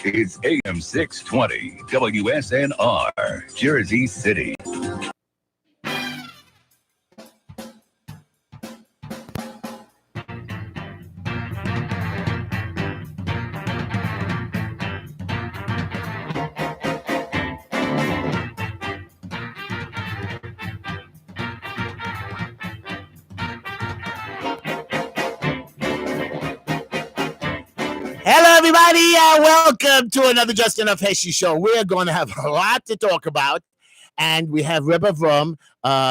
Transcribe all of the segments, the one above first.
It's AM 620 WSNR, Jersey City. Hello, everybody, and welcome to another Just Enough Heshy show. We're going to have a lot to talk about, and we have Rebbe Avram.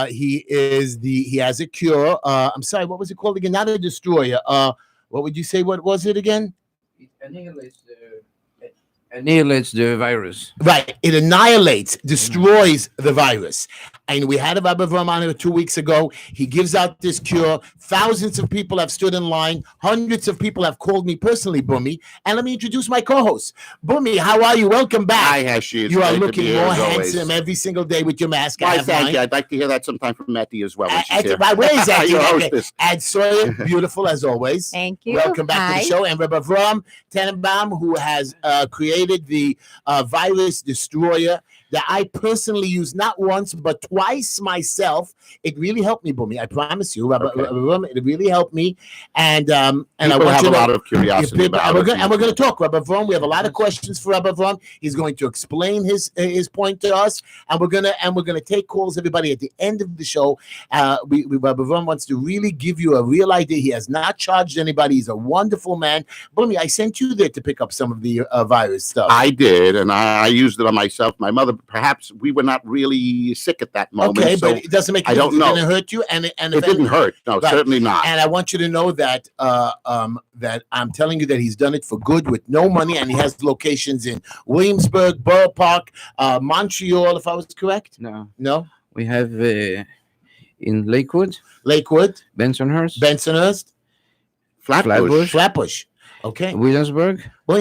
He has a cure. I'm sorry, what was it called again? Not a destroyer. What would you say? What was it again? It annihilates the virus. Right. It annihilates, destroys the virus. And we had a Rebbe Avram on here 2 weeks ago. He gives out this cure. Thousands of people have stood in line. Hundreds of people have called me personally, Bumi. And let me introduce my co-host. Bumi, how are you? Welcome back. Hi, Heshy. You are looking more handsome every single day with your mask. Why, thank you. I'd like to hear that sometime from Etty as well. Where is Etty? Your hostess. And Sawyer, beautiful as always. Thank you. Welcome back to the show. And Rebbe Avram Tenenbaum, who has created the virus destroyer that I personally use not once but twice myself. It really helped me, Bumi. I promise you, Rebbe Avram, it really helped me. And I want have you a lot of curiosity about it. And we're going to talk, Rebbe Avram. We have a lot of questions for Rebbe Avram. He's going to explain his point to us, and we're gonna take calls, everybody, at the end of the show. Rebbe Avram wants to really give you a real idea. He has not charged anybody. He's a wonderful man. Bumi, I sent you there to pick up some of the virus stuff. I did, and I used it on myself. My mother, perhaps we were not really sick at that moment. Okay, so but it doesn't make I don't know. It didn't hurt you, and it didn't hurt. No, right. Certainly not. And I want you to know that that I'm telling you that he's done it for good with no money, and he has locations in Williamsburg, Borough Park, Montreal, if I was correct. No, we have in Lakewood, Bensonhurst, Flatbush. Okay. Williamsburg. Well,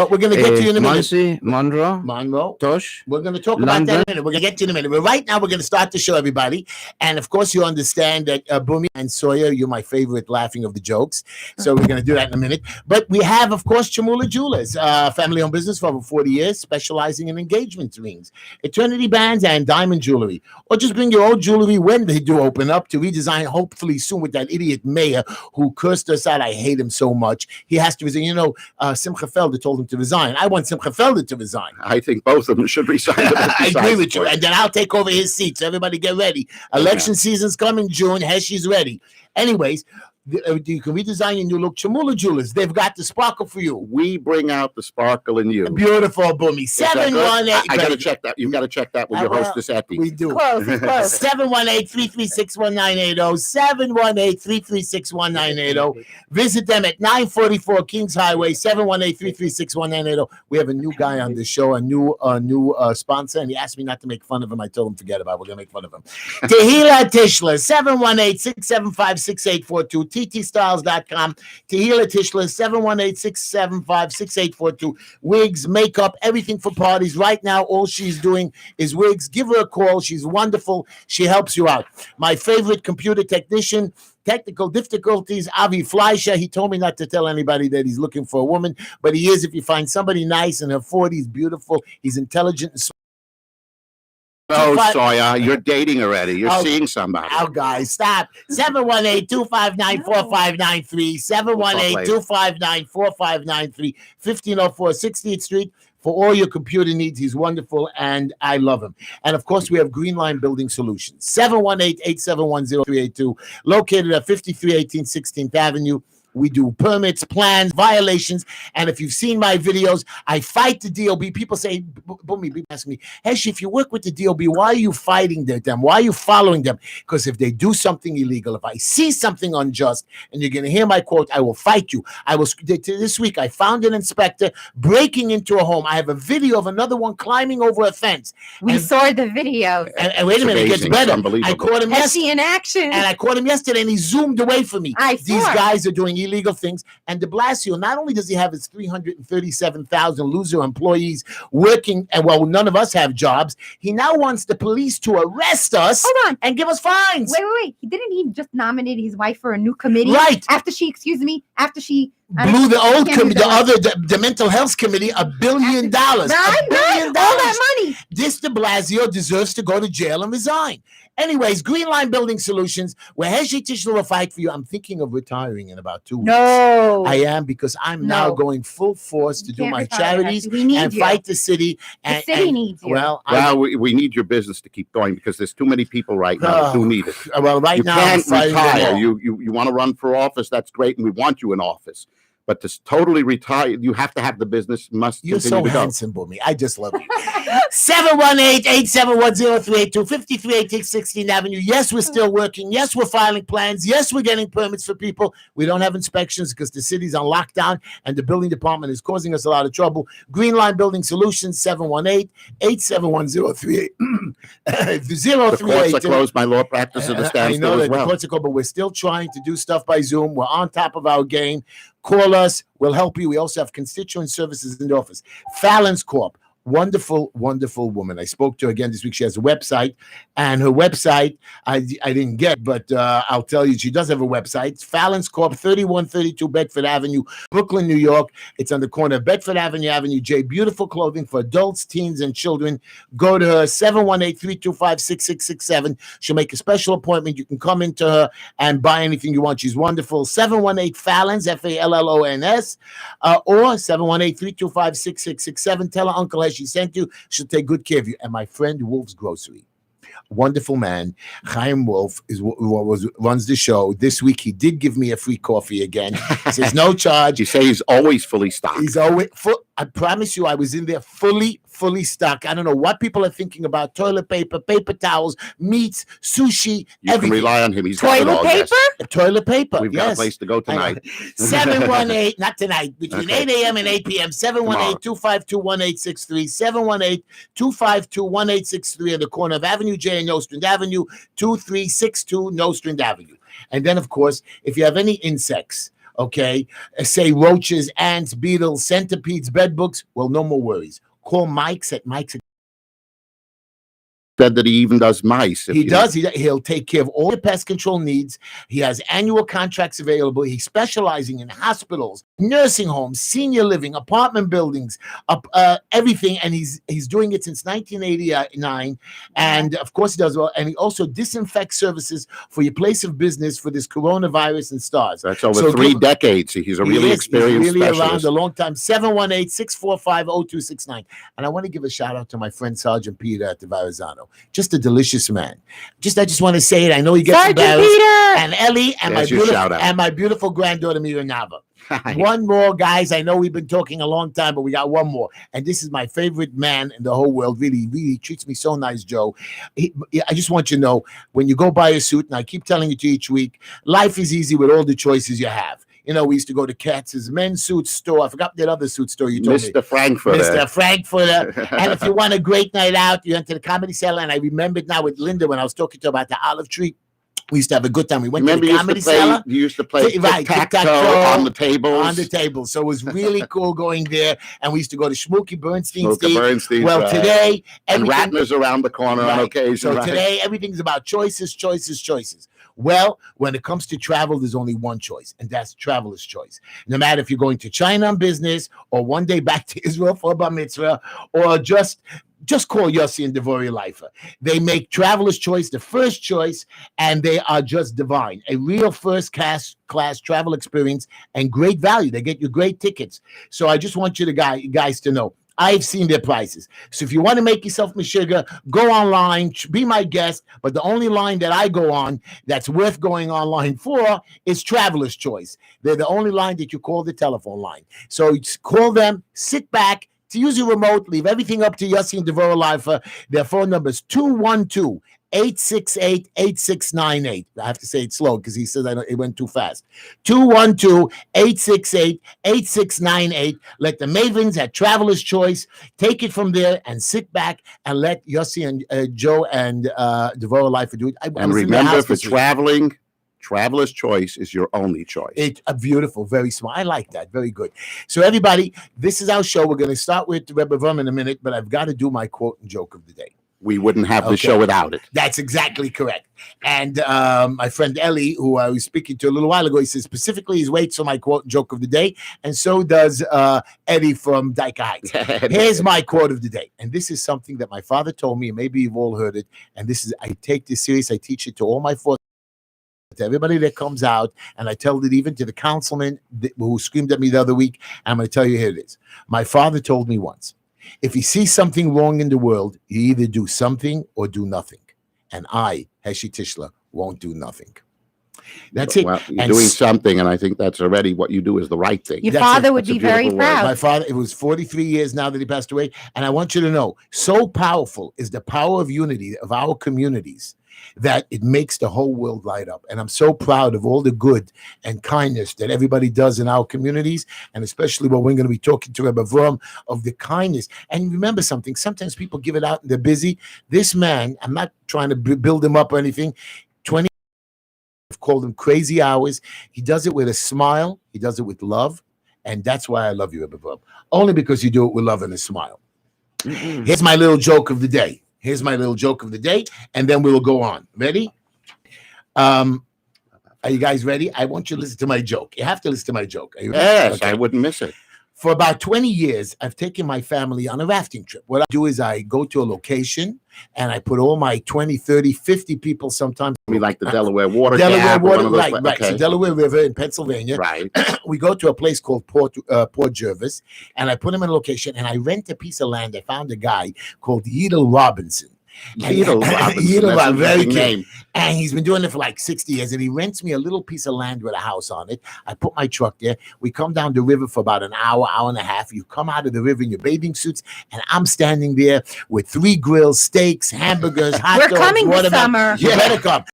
we're going to get to you in a minute. Muncie, Monroe, Tosh. We're going to talk about that in a minute. We're going to get to you in a minute. But right now, we're going to start the show, everybody. And of course, you understand that Bumi and Sawyer, you're my favorite laughing of the jokes. So we're going to do that in a minute. But we have, of course, Chamula Jewelers, family-owned business for over 40 years, specializing in engagement rings, eternity bands, and diamond jewelry. Or just bring your old jewelry when they do open up to redesign, hopefully soon, with that idiot mayor who cursed us out. I hate him so much. He has to resign. You know, Simcha Felder told him to resign. I want Simcha Felder to resign. I think both of them should resign. I agree with you. And then I'll take over his seat. So everybody get ready. Election season's coming June. Heshy's ready. Anyways, you can redesign your new look. Chamula Jewelers, they've got the sparkle for you. We bring out the sparkle in you. Beautiful, Bumi. 718. I got to check that. You've got to check that with your hostess, Etty. We do. Close. 718-336-1980. 718-336-1980. Visit them at 944 Kings Highway. 718-336-1980. We have a new guy on the show, a new sponsor, and he asked me not to make fun of him. I told him forget about it. We're gonna make fun of him. Tehila Tishler, 718-675-6842. ttstyles.com. Tehila Tishler, 718-675-6842. Wigs, makeup, everything for parties. Right now, all she's doing is wigs. Give her a call. She's wonderful. She helps you out. My favorite computer technician, technical difficulties, Avi Fleischer. He told me not to tell anybody that he's looking for a woman, but he is. If you find somebody nice in her 40s, beautiful, he's intelligent and smart. No, Sawyer, you're dating already. You're seeing somebody. Oh, guys, stop. 718-259-4593. 718-259-4593. 1504 60th Street. For all your computer needs, he's wonderful, and I love him. And, of course, we have Green Line Building Solutions. 718-871-0382. Located at 5318 16th Avenue. We do permits, plans, violations. And if you've seen my videos, I fight the DOB. People say, Bumi, people ask me, Heshy, if you work with the DOB, why are you fighting them? Why are you following them? Because if they do something illegal, if I see something unjust, and you're going to hear my quote, I will fight you. This week, I found an inspector breaking into a home. I have a video of another one climbing over a fence. We saw the video. And wait a minute, it gets better. I caught him Heshy in action. And I caught him yesterday, and he zoomed away from me. These guys are doing illegal things. And de Blasio, not only does he have his 337,000 loser employees working, and well, none of us have jobs, he now wants the police to arrest us. Hold on. And give us fines. Wait. Didn't he just nominate his wife for a new committee? Right. After she blew the old can't committee, do that. the mental health committee, $1 billion. All $1 billion. that money. This de Blasio deserves to go to jail and resign. Anyways, Green Line Building Solutions, where Heshy Tishler will fight for you. I'm thinking of retiring in about 2 weeks. No. I am, because I'm now No. going full force to You do can't my retire, charities Heshy. We need and you. fight the city. The city needs you. Well, Well, we need your business to keep going because there's too many people right now that do need it. well, right You now I'm can't fighting them retire. all. You want to run for office, that's great, and we want you in office. But to totally retire, you have to have the business must You're continue so to go. handsome, Boomy. I just love you. 718-871-0382, 5386 16th Avenue. Yes, we're still working. Yes, we're filing plans. Yes, we're getting permits for people. We don't have inspections because the city's on lockdown and the building department is causing us a lot of trouble. Green Line Building Solutions, 718-871-0382. The courts are closed. My law practice at a I know standstill that as the well. courts are closed, but we're still trying to do stuff by Zoom. We're on top of our game. Call us. We'll help you. We also have constituent services in the office. Fallon's Corp. Wonderful, wonderful woman. I spoke to her again this week. She has a website, and her website I didn't get, but I'll tell you, she does have a website. It's Fallon's Corp, 3132 Bedford Avenue, Brooklyn, New York. It's on the corner of Bedford Avenue J. Beautiful clothing for adults, teens, and children. Go to her, 718-325-6667. She'll make a special appointment. You can come into her and buy anything you want. She's wonderful. 718-FALLONS, FALLONS, or 718-325-6667. Tell her Uncle Heshy sent you. She'll take good care of you. And my friend Wolf's Grocery, wonderful man, Chaim Wolf, runs the show. This week he did give me a free coffee again. He says no charge. You say he's always fully stocked. He's always full. I promise you, I was in there fully stocked. I don't know what people are thinking about: toilet paper, paper towels, meats, sushi. You everything. can rely on him. He's got it Toilet all, paper? yes. Toilet paper. We've got a yes. place to go tonight. 718, not tonight, between Okay. 8 a.m. and 8 p.m. 718-252-1863. 718-252-1863 in the corner of Avenue J and Nostrand Avenue, 2362 Nostrand Avenue. And then, of course, if you have any insects, okay, say roaches, ants, beetles, centipedes, bedbugs, well, no more worries. Call Mike's at Mike's. Said that he even does mice. He does. He'll take care of all your pest control needs. He has annual contracts available. He's specializing in hospitals, nursing homes, senior living, apartment buildings, everything. And he's doing it since 1989. And of course, he does well. And he also disinfects services for your place of business for this coronavirus and SARS. That's over 3 decades. He's a really experienced He's really specialist. around a long time. 718-645-0269. And I want to give a shout out to my friend Sergeant Peter at the Verrazano. Just a delicious man. I just want to say it. I know he gets Sergeant embarrassed. Peter! And Ellie and There's your shout out. my beautiful granddaughter Miranava. One more, guys. I know we've been talking a long time, but we got one more. And this is my favorite man in the whole world. Really, really treats me so nice, Joe. I just want you to know, when you go buy a suit, and I keep telling you to each week, life is easy with all the choices you have. You know, we used to go to Katz's men's suit store. I forgot that other suit store you told me. Mr. Frankfurter. Mr. Frankfurter. And if you want a great night out, you enter the Comedy Cellar. And I remembered now with Linda when I was talking to her about the Olive Tree. We used to have a good time. We went Remember to the Comedy Cellar. you used to play Right, tic-tac-toe tic-tac-toe on the tables. On the table. So it was really cool going there. And we used to go to Smokey Bernstein's. Smokey Bernstein's, Well, right. today, And everything- Ratner's around the corner on Right. occasion. So right? today, everything's about choices. Well, when it comes to travel, there's only one choice, and that's traveler's choice. No matter if you're going to China on business or one day back to Israel for a bar mitzvah, or just call Yossi and Devoria Lifer. They make traveler's choice the first choice, and they are just divine. A real first-class travel experience and great value. They get you great tickets. So I just want you guys to know, I've seen their prices. So if you want to make yourself Meshuggah, go online, be my guest. But the only line that I go on that's worth going online for is Traveler's Choice. They're the only line that you call the telephone line. So call them, sit back, to use your remote, leave everything up to Yossi and Devorah Lifer. Their phone number is 212-868-8698. I have to say it slow because he says it went too fast. 212-868-8698. Let the Mavens at Traveler's Choice take it from there and sit back and let Yossi and Joe and Devorah Lifer do it. And remember, for traveling, Traveler's Choice is your only choice. It's beautiful, very smart. I like that. Very good. So, everybody, this is our show. We're going to start with Rebbe Verma in a minute, but I've got to do my quote and joke of the day. We wouldn't have the show without it. That's exactly correct. And my friend Ellie, who I was speaking to a little while ago, he says specifically he waits for my quote and joke of the day, and so does Eddie from Dyke Heights. Here's my quote of the day, and this is something that my father told me, and maybe you've all heard it, and this is, I take this serious. I teach it to all my forces, to everybody that comes out, and I tell it even to the councilman who screamed at me the other week. I'm going to tell you, here it is. My father told me once, if you see something wrong in the world, you either do something or do nothing. And I, Heshy Tishler, won't do nothing. That's it. Well, you're doing something, and I think that's already what you do is the right thing. Your father would be very proud. My father, it was 43 years now that he passed away. And I want you to know, so powerful is the power of unity of our communities that it makes the whole world light up. And I'm so proud of all the good and kindness that everybody does in our communities, and especially what we're going to be talking to Rebbe Avram of the kindness. And remember something, sometimes people give it out and they're busy. This man, I'm not trying to build him up or anything, 20, I've called him crazy hours. He does it with a smile. He does it with love. And that's why I love you, Rebbe Avram. Only because you do it with love and a smile. Here's my little joke of the day. Here's my little joke of the day, and then we will go on. Ready? Are you guys ready? I want you to listen to my joke. You have to listen to my joke. Are you ready? Yes, Okay. I wouldn't miss it. For about 20 years, I've taken my family on a rafting trip. What I do is I go to a location, and I put all my 20, 30, 50 people sometimes. We like the Delaware Water Delaware Gap, Water, one of those, right, right. okay. So Delaware River in Pennsylvania. Right. We go to a place called Port Jervis, and I put him in a location, and I rent a piece of land. I found a guy called Yedel Robinson. Yedel Robinson, Yedel, very good. name. And he's been doing it for like 60 years, and he rents me a little piece of land with a house on it. I put my truck there. We come down the river for about an hour, hour and a half. You come out of the river in your bathing suits, and I'm standing there with 3 grills, steaks, hamburgers, hot dogs. We're coming this summer. You better come.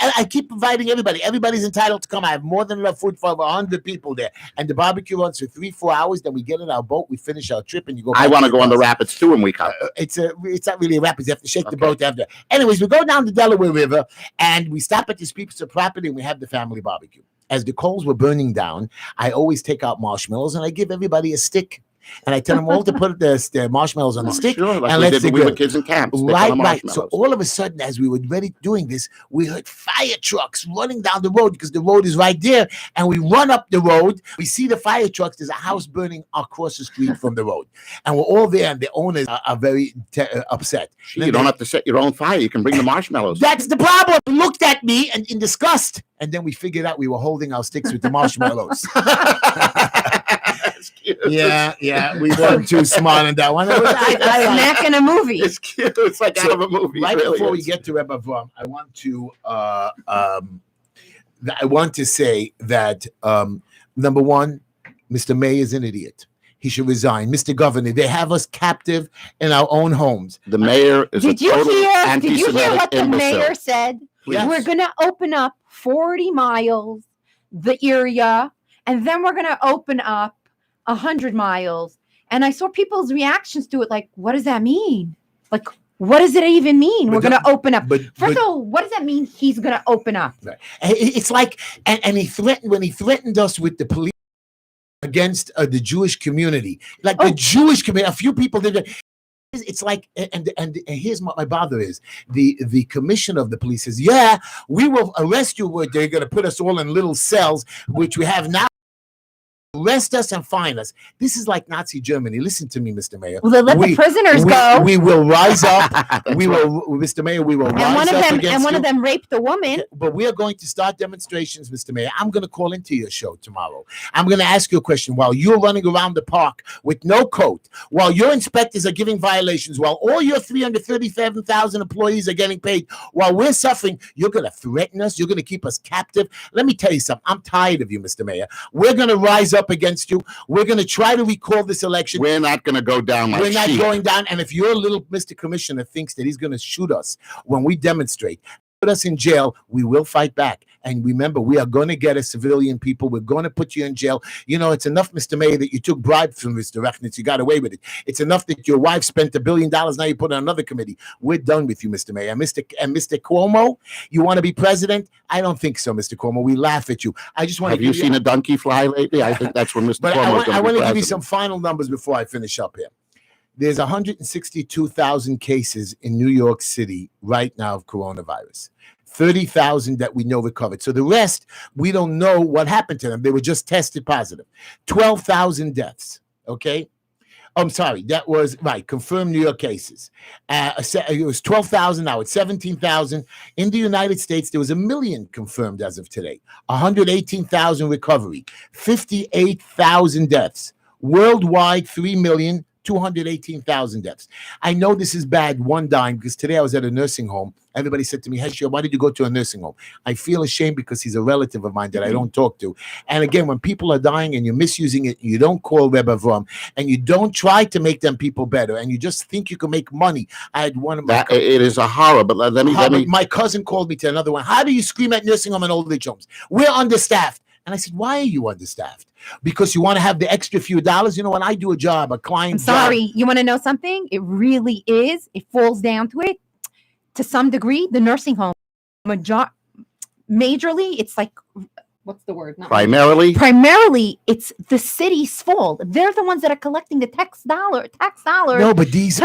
I keep inviting everybody. Everybody's entitled to come. I have more than enough food for over 100 people there. And the barbecue runs for 3-4 hours. Then we get in our boat. We finish our trip, and you go. I want to go on the rapids too, and we come. It's not really a rapids. You have to shake the boat after. Anyways, we go down the Delaware River, and we stop at this piece of property, and we have the family barbecue. As the coals were burning down, I always take out marshmallows, and I give everybody a stick. And I tell them all to put the marshmallows on the stick, sure, like and we let's did when we were kids in camp. Right. So all of a sudden, as we were ready doing this, we heard fire trucks running down the road because the road is right there. And we run up the road. We see the fire trucks. There's a house burning across the street from the road, and we're all there. And the owners are very upset. You don't have to set your own fire. You can bring the marshmallows. That's the problem. They looked at me and in disgust, and then we figured out we were holding our sticks with the marshmallows. Yeah, we weren't too smart on that one. Like Mac in a movie. It's cute. It's like out of a movie. Right really before we is. get to Rebbe Avram, I want to say that number one, Mr. Mayor is an idiot. He should resign. Mr. Governor, they have us captive in our own homes. The mayor is Did a you total hear anti-Semitic what the imbecile. mayor said? Yes. We're going to open up 40 miles, the area, and then we're going to open up 100 miles. And I saw people's reactions to it like, what does that mean? Like, what does it even mean? We're going to open up. First of all, what does that mean he's going to open up? Right. It's like, and he threatened, when he threatened us with the police against the Jewish community, like the Jewish community, a few people did it. It's like, and here's what my bother is. The commissioner of the police says, yeah, we will arrest you. They're going to put us all in little cells, which we have now. Arrest us and fine us. This is like Nazi Germany. Listen to me, Mr. Mayor. Well, let the prisoners go. We will rise up. Mr. Mayor, we will rise up against and one you. of them raped the woman. But we are going to start demonstrations, Mr. Mayor. I'm going to call into your show tomorrow. I'm going to ask you a question while you're running around the park with no coat, while your inspectors are giving violations, while all your 337,000 employees are getting paid, while we're suffering. You're going to threaten us. You're going to keep us captive. Let me tell you something. I'm tired of you, Mr. Mayor. We're going to rise up against you. We're going to try to recall this election. We're not going to go down like We're not sheep. going down. And if your little Mr. Commissioner thinks that he's going to shoot us when we demonstrate, put us in jail, we will fight back. And remember, we are going to get a civilian people. We're going to put you in jail. You know, it's enough, Mr. Mayor, that you took bribes from Mr. Rechnitz. You got away with it. It's enough that your wife spent $1 billion. Now you put on another committee. We're done with you, Mr. Mayor. And Mr. Cuomo, you want to be president? I don't think so, Mr. Cuomo. We laugh at you. I just want Have to you seen a donkey fly lately? I think that's when Mr. But Cuomo is I want to give you president. some final numbers before I finish up here. There's 162,000 cases in New York City right now of coronavirus. 30,000 that we know recovered. So the rest, we don't know what happened to them. They were just tested positive. 12,000 deaths. Okay. I'm sorry, that was right. Confirmed New York cases. It was 12,000. Now it's 17,000. In the United States, there was 1 million confirmed as of today. 118,000 recovery. 58,000 deaths. Worldwide, 3,218,000 deaths. I know this is bad, one dying, because today I was at a nursing home. Everybody said to me, Heshy, why did you go to a nursing home? I feel ashamed because he's a relative of mine that I don't talk to. And again, when people are dying and you're misusing it, you don't call Rebbe Avram, and you don't try to make them people better, and you just think you can make money. I had one of my... It is a horror, but let me... My cousin called me to another one. How do you scream at nursing home and old age homes? We're understaffed. And I said, why are you understaffed? Because you want to have the extra few dollars? You know, when I do a job, a client I'm sorry, you want to know something? It really is. It falls down to it. To some degree, the nursing home, majorly, it's like, what's the word? Primarily, it's the city's fault. They're the ones that are collecting the tax dollars. No, but these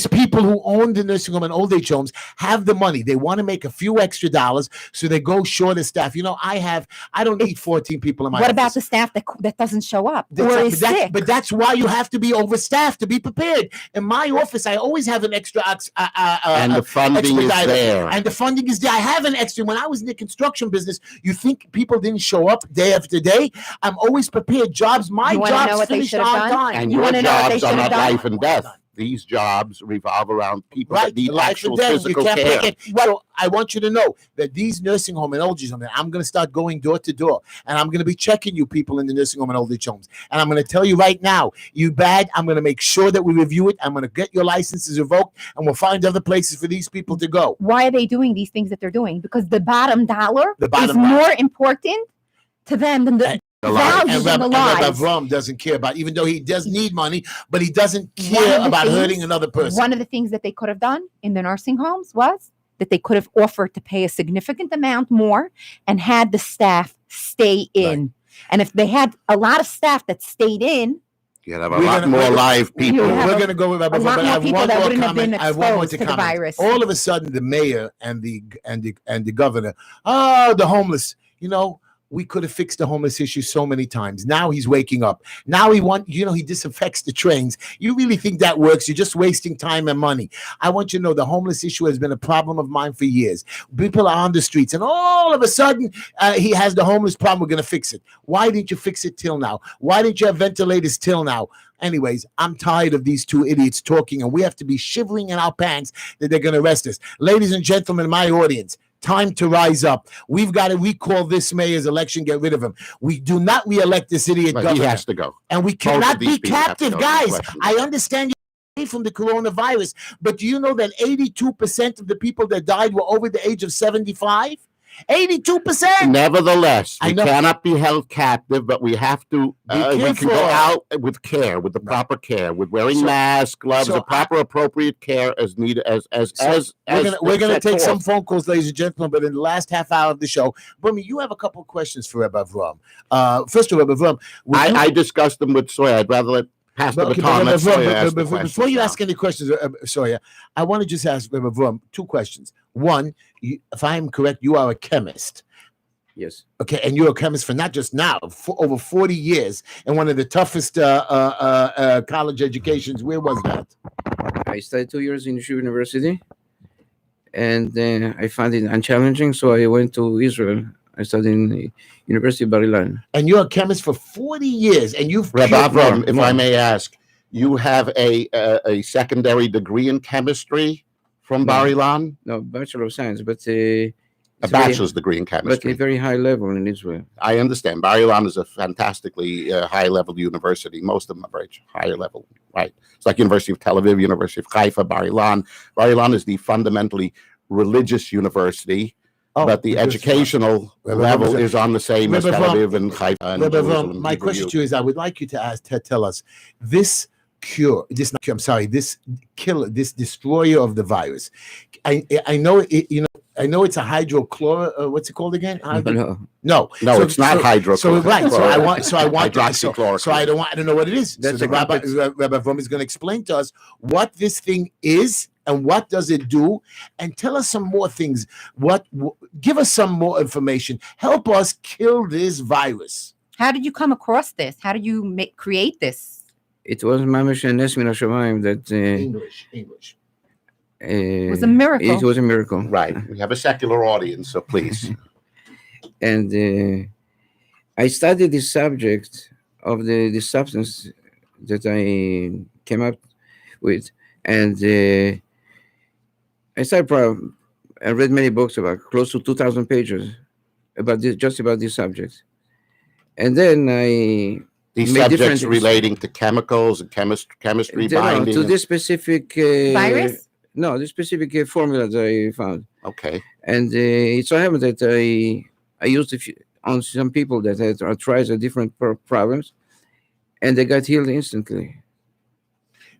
people who own the nursing home and old age homes have the money. They want to make a few extra dollars, so they go short of staff. You know, I don't need 14 people in my office. What about the staff that doesn't show up or is sick? But that's why you have to be overstaffed to be prepared. In my office, I always have an extra. And the funding is there. And the funding is there. I have an extra. When I was in the construction business, you think people didn't show up day after day? I'm always prepared. My jobs finished on time. And your jobs are not life and death. These jobs revolve around people that need actual physical care. So I want you to know that these nursing home and old age homes, I'm going to start going door to door, and I'm going to be checking you people in the nursing home and old age homes. And I'm going to tell you right now, you bad. I'm going to make sure that we review it. I'm going to get your licenses revoked, and we'll find other places for these people to go. Why are they doing these things that they're doing? Because the bottom dollar is more important to them than the values and the lives. And Avram doesn't care about, even though he does need money, but he doesn't care about hurting another person. One of the things that they could have done in the nursing homes was that they could have offered to pay a significant amount more and had the staff stay in. Right. And if they had a lot of staff that stayed in, you'd have a lot more live people. We're going to go with Rabbi, but I have one more comment. I have one more to comment. Virus. All of a sudden, the mayor and the governor, the homeless, you know, we could have fixed the homeless issue so many times. Now he's waking up. Now he disinfects the trains. You really think that works? You're just wasting time and money. I want you to know the homeless issue has been a problem of mine for years. People are on the streets, and all of a sudden, he has the homeless problem. We're going to fix it. Why didn't you fix it till now? Why didn't you have ventilators till now? Anyways, I'm tired of these two idiots talking, and we have to be shivering in our pants that they're going to arrest us. Ladies and gentlemen, my audience, time to rise up. We've got to recall this mayor's election, get rid of him. We do not re-elect this idiot governor. He has to go. And we cannot be captive, guys. I understand you from the coronavirus, but do you know that 82% of the people that died were over the age of 75? 82%. Nevertheless, we cannot be held captive, but we have to. We can go out with care, with the proper care, with wearing masks, gloves, the proper appropriate care as needed. We're going to take some phone calls, ladies and gentlemen. But in the last half hour of the show, Bumi, you have a couple of questions for Rebbe Avram. First of all, Rebbe Avram, I discussed them with Soya. I'd rather let. Before you ask any questions, Soya, I want to just ask Rebbe Avram 2 questions. One, if I'm correct, you are a chemist. Yes. Okay, and you're a chemist for not just now, for over 40 years, and one of the toughest college educations. Where was that? I studied 2 years in Yeshiva University, and I found it unchallenging, so I went to Israel. I studied in the University of Bar-Ilan. And you're a chemist for 40 years, and you've... Rabbi Avram, if I may ask, you have a secondary degree in chemistry from Bar-Ilan? No, Bachelor of Science, but... a bachelor's degree in chemistry. But a very high level in Israel. I understand. Bar-Ilan is a fantastically high-level university. Most of them are very higher level, right? It's like University of Tel Aviv, University of Haifa, Bar-Ilan. Bar-Ilan is the fundamentally religious university, but the educational level is on the same as Tel Aviv and Haifa. And my question to you is, I would like you to tell us this destroyer of the virus. I know it, I know it's a hydrochlor. What's it called again? No. No, No, it's not hydrochloric. So right. So I want. So hydroxychloroquine. So I don't know what it is. That's so the Rabbi Vom is going to explain to us what this thing is and what does it do, and tell us some more things. Give us some more information. Help us kill this virus. How did you come across this? How did you create this? It was Mamish and Nesmin Hashemayim that English. It was a miracle. It was a miracle. Right. We have a secular audience, so please. And I studied the subject of the substance that I came up with, and I read many books about close to 2,000 pages about this subject, and then I These made subjects different- relating to chemicals and chemistry binding. to this specific Virus? No, the specific formula that I found. Okay. And it so happened that I used it on some people that had arthritis or different problems, and they got healed instantly.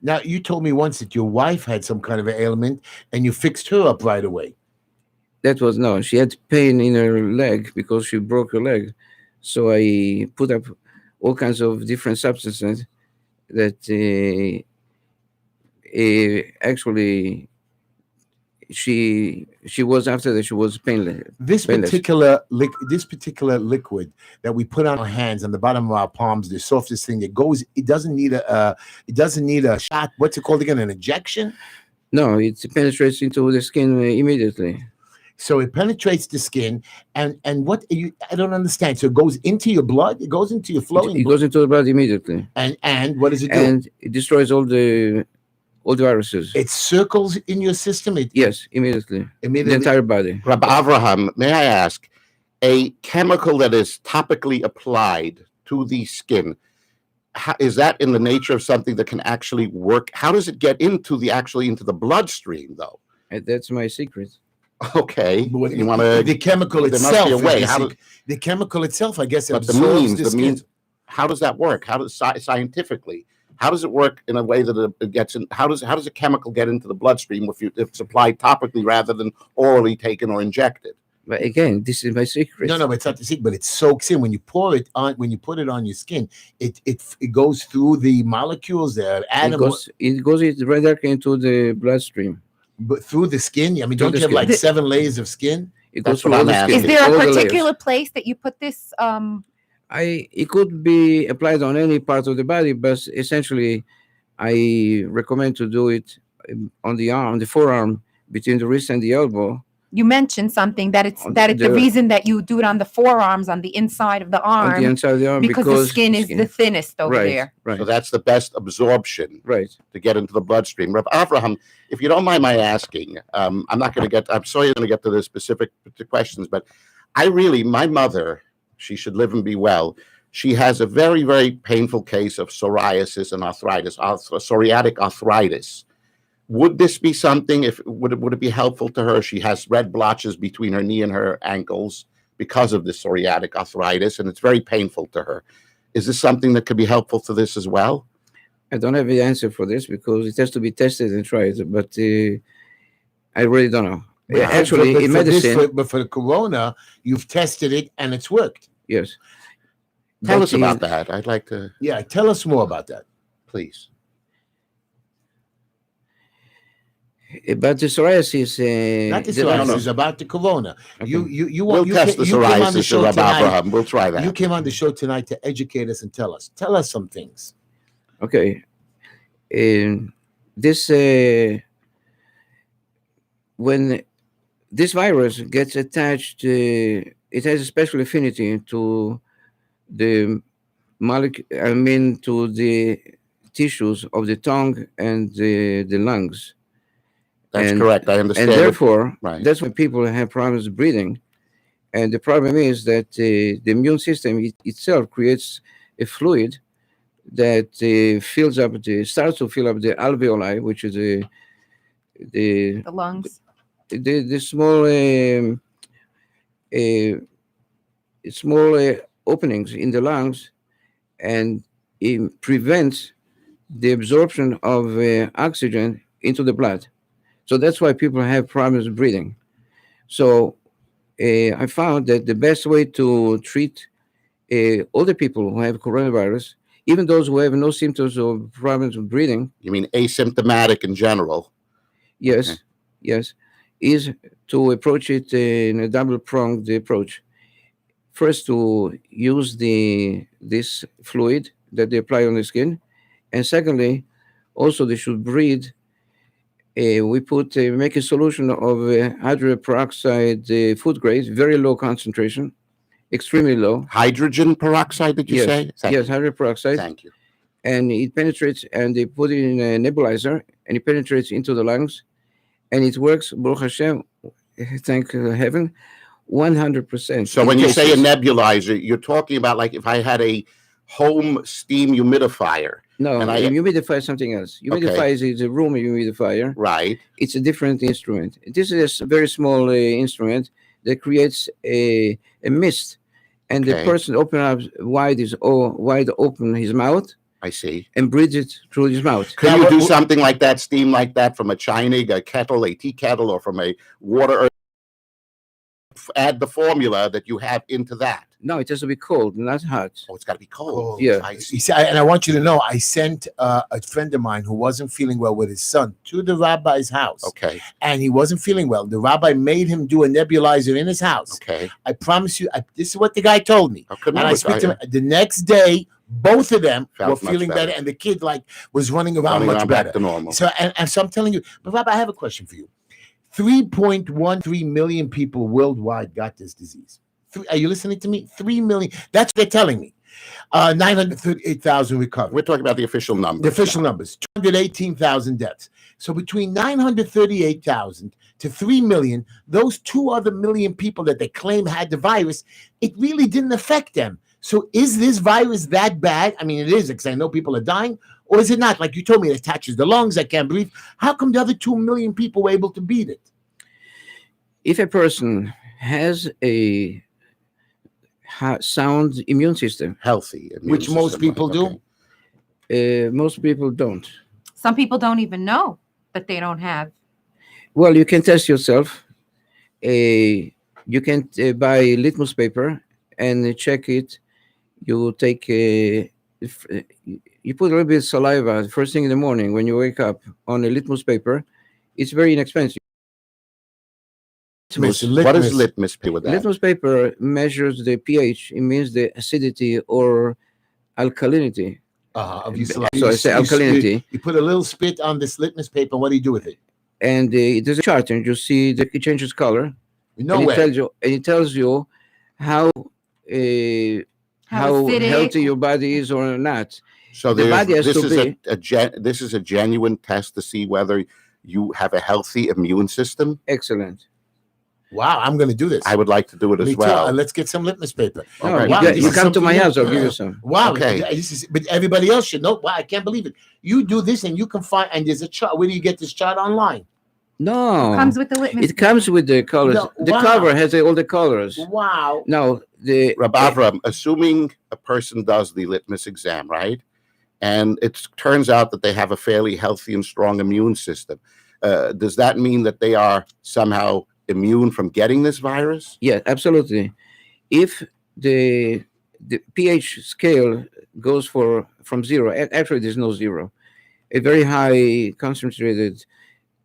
Now, you told me once that your wife had some kind of an ailment, and you fixed her up right away. That was no. She had pain in her leg because she broke her leg, so I put up all kinds of different substances that actually she was after that she was painless. This painless. particular liquid that we put on our hands, on the bottom of our palms, the softest thing, it doesn't need a shot. What's it called again? An injection? No, it penetrates into the skin immediately. So it penetrates the skin, and I don't understand. So it goes into your blood, it goes into your flowing It goes into the blood immediately, and what does it do? and it destroys all the viruses. It circles in your system. Yes, immediately. The Immediately. entire body. Rabbi Avraham, may I ask, a chemical that is topically applied to the skin, is that in the nature of something that can actually work? How does it get into the bloodstream, though? And that's my secret. Okay. You want the to? chemical There must itself. be a way. The chemical itself, I guess, But the absorbs means, skin. how does that work? How does scientifically? How does it work in a way that it gets in? How does a chemical get into the bloodstream if it's applied topically rather than orally taken or injected? But again, this is my secret. No, it's not the secret, but it soaks in when you pour it on. When you put it on your skin, it goes through the molecules, the atoms, It goes right there into the bloodstream. but through the skin. I mean, Through don't the you have skin. like 7 layers of skin? It That's goes through what all I'm the asking. skin. Is there all a the layers. particular place that you put this? It could be applied on any part of the body, but essentially, I recommend to do it on the arm, the forearm, between the wrist and the elbow. You mentioned something that it's On the the- reason that you do it on the forearms, on the inside of the On arm, the inside of the arm, because the skin is the thinnest over right, there. Right, So that's the best absorption right. to get into the bloodstream. Rabbi Avraham, if you don't mind my asking, I'm sorry you're going to get to the specific questions, but my mother, she should live and be well. She has a very, very painful case of psoriasis and arthritis, psoriatic arthritis. Would this be something, would it be helpful to her? She has red blotches between her knee and her ankles because of the psoriatic arthritis, and it's very painful to her. Is this something that could be helpful to this as well? I don't have the answer for this because it has to be tested and tried, but I really don't know. But Actually, but in for this- medicine, but for the corona, you've tested it and it's worked. yes. Tell But us about that. I'd like to, Yeah, tell us more about that. please. But the psoriasis, Not the there are- psoriasis, about the corona. Okay. You Test the came on the psoriasis, show Rabbi tonight. Avraham. We'll try that. You came on the show tonight to educate us and tell us some things. Okay. This when this virus gets attached, it has a special affinity to the molecule. I mean, to the tissues of the tongue and the lungs. That's and- correct. I understand. And therefore, Right. that's when people have problems breathing. And the problem is that the immune system itself creates a fluid that starts to fill up the alveoli, which is the The lungs. small openings in the lungs, and it prevents the absorption of oxygen into the blood. So that's why people have problems breathing. So I found that the best way to treat older people who have coronavirus, even those who have no symptoms or problems with breathing, You mean asymptomatic in general? yes, Okay. yes, is to approach it in a double pronged approach. First, to use this fluid that they apply on the skin, and secondly, also they should breathe. We put make a solution of hydrogen peroxide, food grade, very low concentration, extremely low. Hydrogen peroxide, did you Yes, say? Thank yes, you. hydrogen peroxide, Thank you. and it penetrates, and they put it in a nebulizer, and it penetrates into the lungs, and it works. Baruch Hashem, thank heaven, 100%. So in when you say a cases. nebulizer, you're talking about like if I had a home steam humidifier. No, And a humidifier is something else. Humidifier is a room humidifier. Right. It's a different instrument. This is a very small instrument that creates a mist, and the Okay. person wide open his mouth I see. and breathes it through his mouth. Could Now, you what- do what- something like that, steam like that from a Chinese, a kettle, a tea kettle, or from a water? Add the formula that you have into that. No, it has to be cold, not hot. Oh, it's got to be cold. Cold. Yeah. I You see. see, and I want you to know, I sent a friend of mine who wasn't feeling well with his son to the rabbi's house, Okay. and he wasn't feeling well. The rabbi made him do a nebulizer in his house. Okay. I promise you, this is what the guy told me. How come And I I was speak to him the next day. Both of them Felt were much feeling better, better. and the kid was running around running much around better. back to normal? So, and so I'm telling you, but Rabbi, I have a question for you. 3.13 million people worldwide got this disease. Are you listening to me? 3 million. That's what they're telling me. 938,000 recovered. We're talking about the official numbers. The official now. numbers, 218,000 deaths. So between 938,000 to 3 million, those 2 other million people that they claim had the virus, it really didn't affect them. So is this virus that bad? I mean, it is, because I know people are dying. Or is it not? Like you told me, it attaches the lungs. I can't breathe. How come the other 2 million people were able to beat it? If a person has a sound immune system, Healthy. immune Which most system, people right, do. okay. most people don't. Some people don't even know that they don't have. Well, you can test yourself. You can buy litmus paper and check it. You take you put a little bit of saliva first thing in the morning when you wake up on a litmus paper. It's very inexpensive. Litmus. What is litmus paper with that? Litmus paper measures the pH. It means the acidity or alkalinity. Of your saliva. So I say alkalinity. You put a little spit on this litmus paper. What do you do with it? And there's a chart, and you see that it changes color. No and way. It tells you how acidic. healthy your body is or not. So the body has this to is be- this is a genuine test to see whether you have a healthy immune system. Excellent. Wow, I'm going to do this. I would like to do it Me as too. well. Let's get some litmus paper. No, Okay. you, Wow, got- this you is come to my something house. I'll new. give you some. Wow. Okay. But everybody else should know. Wow, I can't believe it. You do this and you can find, and there's a chart. Where do you get this chart online? No, Comes with the litmus. it comes with the colors. No, The wow. cover has all the colors. Wow. Now the Rabbi Avram, assuming a person does the litmus exam, right? And it turns out that they have a fairly healthy and strong immune system. Does that mean that they are somehow immune from getting this virus? Yeah, absolutely. If the pH scale goes from zero, actually there's no zero. A very high concentrated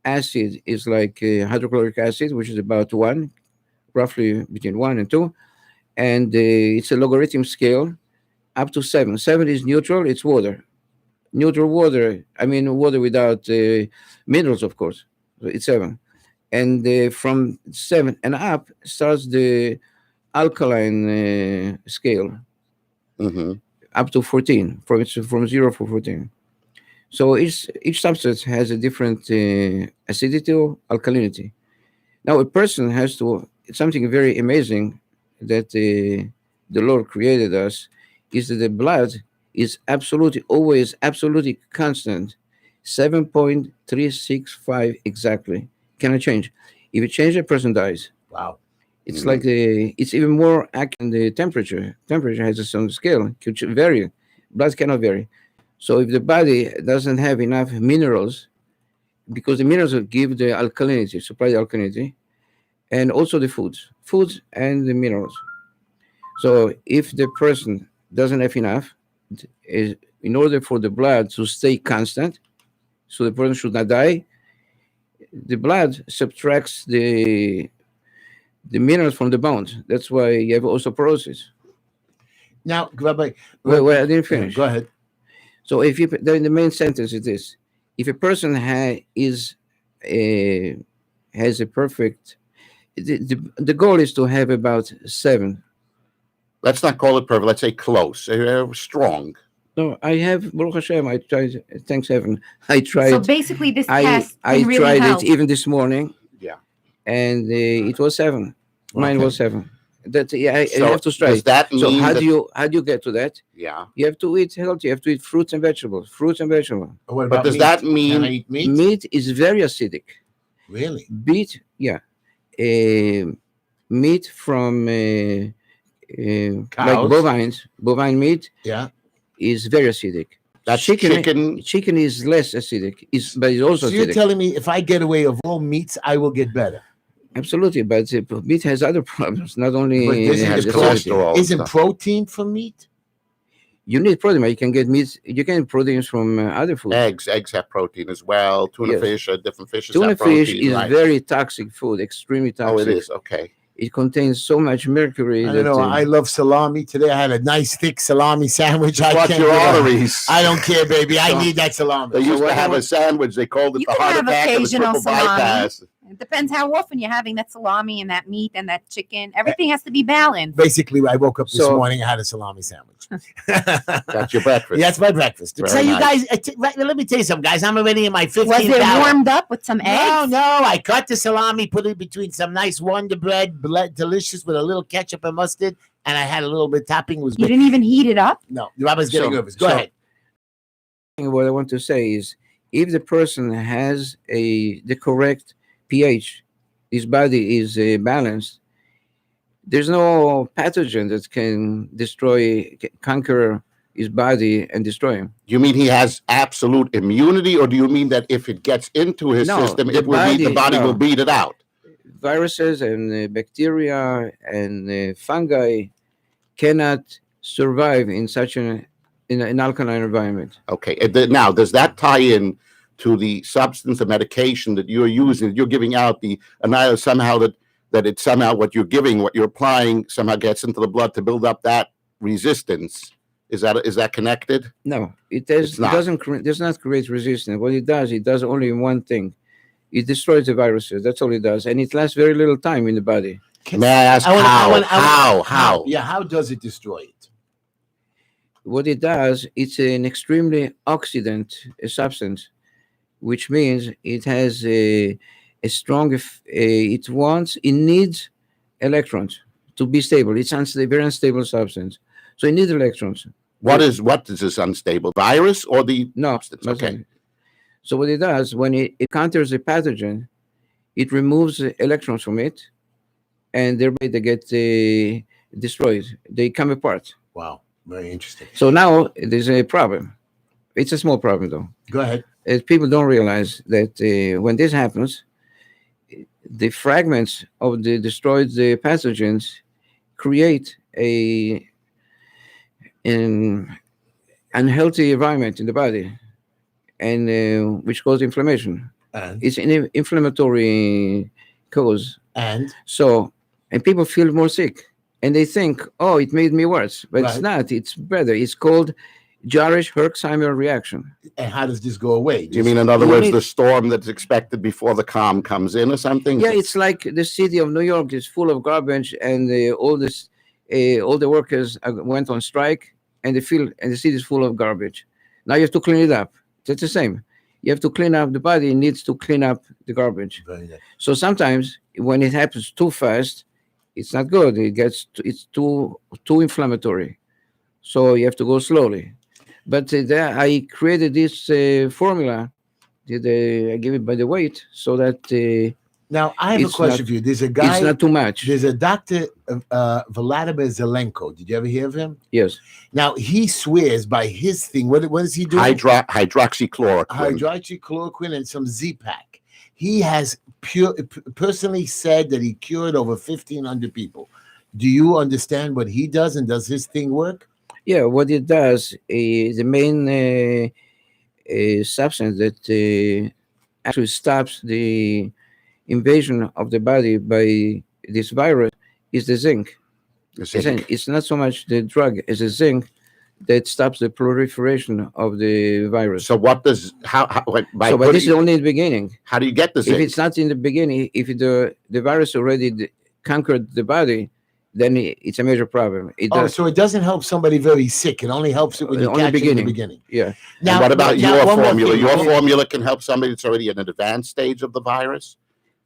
acid is like hydrochloric acid, which is about 1, roughly between 1 and 2, and it's a logarithm scale up to 7. 7 is neutral. It's water. Neutral water. I mean water without minerals, of course. So it's 7. And from 7 and up starts the alkaline scale Mm-hmm. up to 14, from 0 to 14. So each substance has a different acidity or alkalinity. Now a person has to, it's something very amazing that the Lord created us, is that the blood is always absolutely constant, 7.365 exactly. Cannot change. If it changes, a person dies. Wow. It's like it's even more accurate than the temperature. Temperature has its own scale. It could vary. Blood cannot vary. So if the body doesn't have enough minerals, because the minerals will give the alkalinity, supply the alkalinity, and also the foods and the minerals. So if the person doesn't have enough, in order for the blood to stay constant, so the person should not die, the blood subtracts the minerals from the bones. That's why you have osteoporosis. Now, Rabbi, Well, I didn't finish. Go ahead. So if you the main sentence is this: if a person has a perfect, the goal is to have about 7. Let's not call it perfect. Let's say close, strong. No, I have Baruch Hashem. I tried. Thanks heaven. I tried. So basically, this I test I can really tried help. it even this morning. Yeah. And it was 7. Mine Okay. was 7. That I So have to try. does that So mean how that- do you get to that? Yeah. You have to eat healthy. You have to eat fruits and vegetables. What But about does meat? that Can I mean eat meat? Meat is very acidic. Really? Meat from like Cows? bovine meat Yeah. is very acidic. that's chicken? Chicken is less acidic, but it's also So you're acidic. telling me if I get away of all meats, I will get better? Absolutely, but meat has other problems. Not only But this has the is acidity. cholesterol. Isn't stuff. protein from meat? You need protein. You can get meat. You can get proteins from other food. Eggs have protein as well. Tuna Yes. fish, different fishes Tuna have protein. fish is right? very toxic food, extremely toxic. Oh, it is. Okay. It contains so much mercury. I don't know. I love salami. Today I had a nice thick salami sandwich. Just I watch can't your get up. arteries. I don't care, baby. I So- need that salami. They used to what have I a sandwich. They called it You the can heart have attack and the occasional triple salami. bypass. It depends how often you're having that salami and that meat and that chicken. Everything has to be balanced. Basically, I woke up this So- morning. I had a salami sandwich. That's your breakfast. That's my breakfast. Very So you nice. guys, let me tell you something, guys. I'm already in my 15th Was it hour. warmed up with some No, eggs? no. I cut the salami, put it between some nice Wonder Bread, delicious with a little ketchup and mustard, and I had a little bit topping. It was You great. didn't even heat it up? No, Robert's getting So- nervous. Go so- ahead. What I want to say is, if the person has the correct pH, his body is balanced. There's no pathogen that can conquer his body and destroy him. You mean he has absolute immunity, or do you mean that if it gets into his No, system, the the body no. will beat it out? Viruses and bacteria and fungi cannot survive in such an alkaline environment. Okay. Now, does that tie in to the substance, the medication that you're using, that you're giving out, the annihilate somehow that it's somehow what you're giving, what you're applying, somehow gets into the blood to build up that resistance? Is that connected? No, it It's not. does not create resistance. What it does only one thing. It destroys the viruses. That's all it does, and it lasts very little time in the body. May I ask how? Yeah, how does it destroy it? What it does, it's an extremely oxidant substance, which means it has a strong. It needs electrons to be stable. It's very unstable substance, so it needs electrons. What is this unstable virus or the No, substance? Okay. So what it does when it counters a pathogen, it removes the electrons from it, and thereby they get destroyed. They come apart. Wow, very interesting. So now there's a problem. It's a small problem though. Go ahead. People don't realize that when this happens, the fragments of the destroyed pathogens create an unhealthy environment in the body, and which causes inflammation. It's an inflammatory cause. And People feel more sick, and they think, "Oh, it made me worse," but it's Right. not. It's better. It's called Jarisch-Herxheimer reaction. how does this go away? Do you mean, in other You words, need- the storm that's expected before the calm comes in or something? Yeah, it's like the city of New York is full of garbage, and all the workers went on strike, and the city is full of garbage. Now you have to clean it up. It's the same. You have to clean up the body. It needs to clean up the garbage. Very nice. So sometimes when it happens too fast, it's not good. It's too inflammatory. So you have to go slowly. But I created this formula. I give it by the weight so that Now I have a It's question not- for you. There's a guy. it's not too much. There's a doctor, Vladimir Zelenko. Did you ever hear of him? Yes. Now he swears by his thing. What is he doing? hydroxychloroquine. Hydroxychloroquine and some Z-Pack. He has personally said that he cured over 1,500 people. Do you understand what he does, and does his thing work? Yeah, what it does is the main substance that actually stops the invasion of the body by this virus is the zinc. It's not so much the drug as the zinc that stops the proliferation of the virus. So what does but this is only in the beginning. How do you get the zinc? If it's not in the beginning, if the virus already conquered the body, then it's a major problem. So it doesn't help somebody very sick. It only helps it when you catch it in the beginning. Yeah. Now, and what about your formula? Your formula can help somebody that's already in an advanced stage of the virus?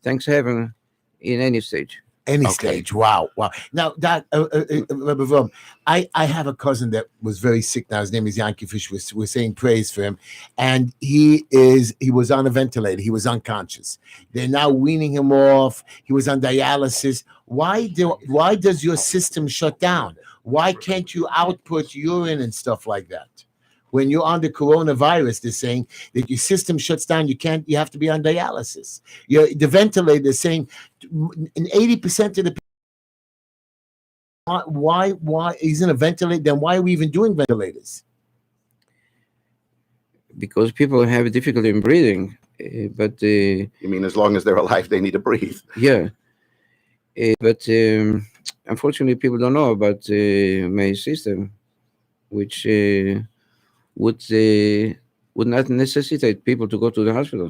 Thanks heaven, in any stage. Any stage. Wow. Now, Doc, I have a cousin that was very sick now. His name is Yankee Fish. We're saying praise for him. And he was on a ventilator. He was unconscious. They're now weaning him off. He was on dialysis. Why does your system shut down? Why can't you output urine and stuff like that? When you're on the coronavirus, they're saying that your system shuts down. You have to be on dialysis. The ventilator is saying in 80% of the people, why isn't a ventilator? Then why are we even doing ventilators? Because people have difficulty in breathing. But you mean as long as they're alive, they need to breathe? Yeah. But unfortunately, people don't know about my system, which would not necessitate people to go to the hospital.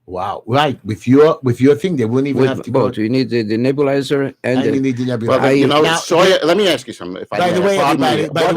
Wow! Right, with your thing, they wouldn't even have to go. You need the nebulizer, and you need the nebulizer. Well, Soya, let me ask you something. By the way,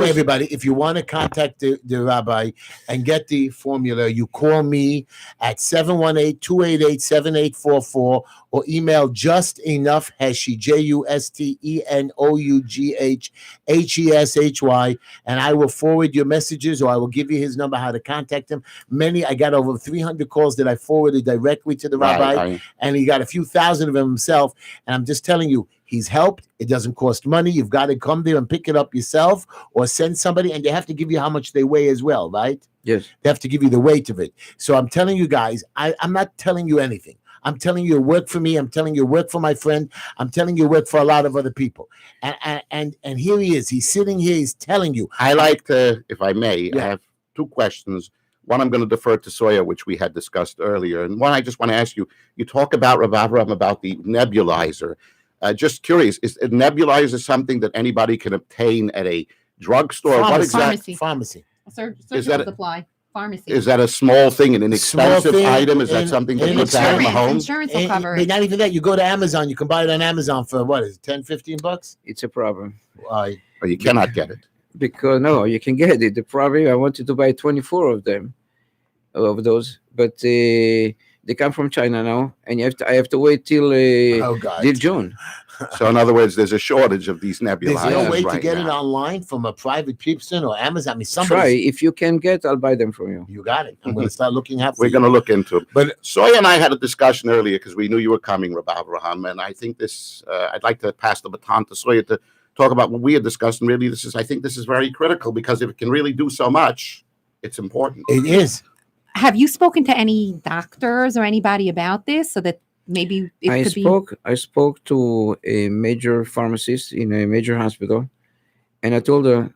everybody, if you want to contact the rabbi and get the formula, you call me at 718-288-7844 or email JustEnoughHeshy, JustEnoughHeshy, and I will forward your messages, or I will give you his number, how to contact him. I got over 300 calls that I forwarded directly to the rabbi, and he got a few thousand of them himself. And I'm just telling you, he's helped. It doesn't cost money. You've got to come there and pick it up yourself or send somebody, and they have to give you how much they weigh as well, right? Yes. They have to give you the weight of it. So I'm telling you guys, I'm not telling you anything. I'm telling you, work for me. I'm telling you, work for my friend. I'm telling you, work for a lot of other people. And here he is. He's sitting here. He's telling you. I like to, if I may, I have two questions. One, I'm going to defer to Soya, which we had discussed earlier. And one, I just want to ask you, you talk about, Rav Avram, about the nebulizer. Just curious, is a nebulizer something that anybody can obtain at a drugstore? Pharmacy. Surgical supply. Pharmacy. Is that a small thing, an inexpensive item? Is that something that you have in the home? Insurance will cover it. Not even that. You go to Amazon. You can buy it on Amazon for what is it, $10-15? It's a problem. Or you cannot get it. Because no, you can get it. The problem, I wanted to buy 24 of those, but they come from China now, and I have to wait till June. So in other words, there's a shortage of these nebulizers. There's no way right to get now. It online from a private person or Amazon. I mean, Try. If you can get, I'll buy them from you. You got it. I'm going to start looking at. We're going to look into it. But Soya and I had a discussion earlier because we knew you were coming, Rav Avraham, and I think this. I'd like to pass the baton to Soya to talk about what we had discussed. And really, I think this is very critical because if it can really do so much, it's important. It is. Have you spoken to any doctors or anybody about this so that maybe I spoke to a major pharmacist in a major hospital, and I told her,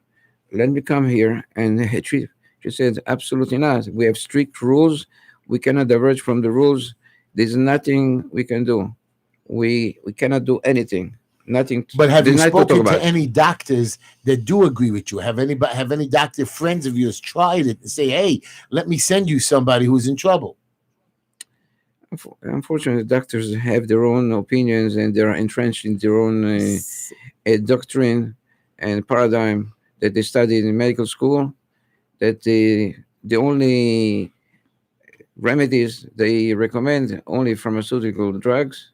let me come here. And she said, absolutely not. We have strict rules. We cannot diverge from the rules. There's nothing we can do. We cannot do anything. Nothing. But have you spoken to any doctors that do agree with you? Have any doctor friends of yours tried it and say, hey, let me send you somebody who's in trouble? Unfortunately, doctors have their own opinions and they're entrenched in their own doctrine and paradigm that they studied in medical school, that the only remedies they recommend only pharmaceutical drugs,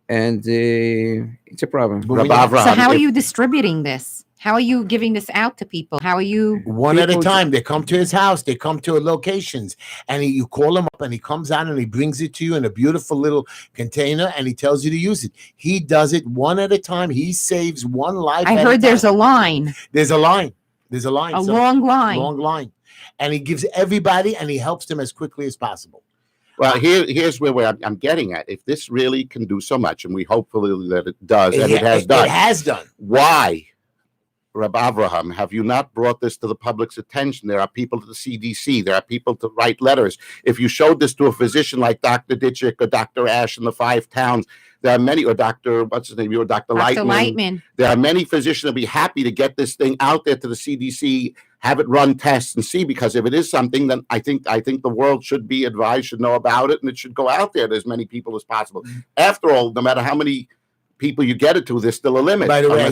and it's a problem. So how are you distributing this? How are you giving this out to people? How are you? One at a time. They come to his house. They come to locations. And you call him up and he comes out and he brings it to you in a beautiful little container and he tells you to use it. He does it one at a time. He saves one life. I heard there's a line. There's a line. There's a line. Long line. Long line. And he gives everybody and he helps them as quickly as possible. Well, here's where I'm getting at. If this really can do so much, and we hopefully that it does, and it has done. It has done. Why, Reb Avraham, have you not brought this to the public's attention? There are people at the CDC. There are people to write letters. If you showed this to a physician like Dr. Ditchik or Dr. Ash in the 5 towns, there are many, or Dr. What's his name? You or Dr. Lightman. There are many physicians that would be happy to get this thing out there to the CDC, have it run tests and see, because if it is something, then I think the world should be advised, should know about it, and it should go out there to as many people as possible. After all, no matter how many people you get it to, there's still a limit. By the way, I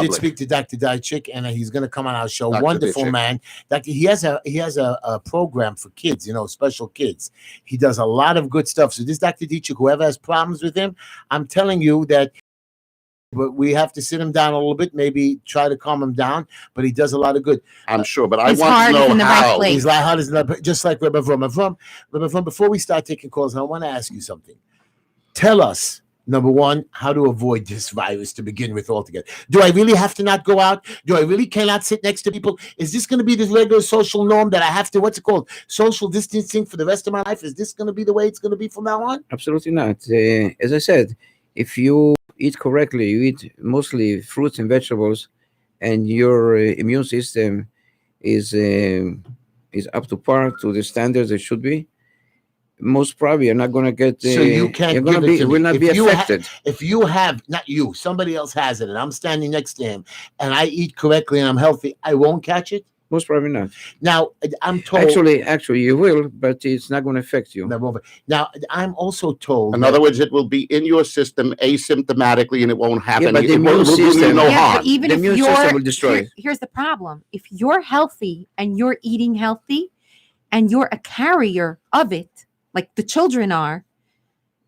did speak to Dr. Dychik, and he's going to come on our show. Dr. Wonderful Dychik. Man. He has a program for kids, special kids. He does a lot of good stuff. So this Dr. Dychik, whoever has problems with him, I'm telling you that. But we have to sit him down a little bit, maybe try to calm him down. But he does a lot of good. I'm sure, but I want to know how. He's like hard as just like Rebbe Avram. Rebbe Avram, before we start taking calls, I want to ask you something. Tell us. Number one, how to avoid this virus to begin with altogether. Do I really have to not go out? Do I really cannot sit next to people? Is this going to be the regular social norm that I have to, what's it called? Social distancing for the rest of my life? Is this going to be the way it's going to be from now on? Absolutely not. As I said, if you eat correctly, you eat mostly fruits and vegetables, and your immune system is up to par to the standards it should be, most probably you're not going to get. So you can't. You're going to be. Will not be affected. If you have, not you, somebody else has it, and I'm standing next to him, and I eat correctly and I'm healthy, I won't catch it. Most probably not. Now I'm told. Actually, you will, but it's not going to affect you. Now I'm also told. In other words, it will be in your system asymptomatically, and it won't have any. But the immune system, no harm. Even the if immune system will destroy it. Here's the problem: if you're healthy and you're eating healthy, and you're a carrier of it, like the children are,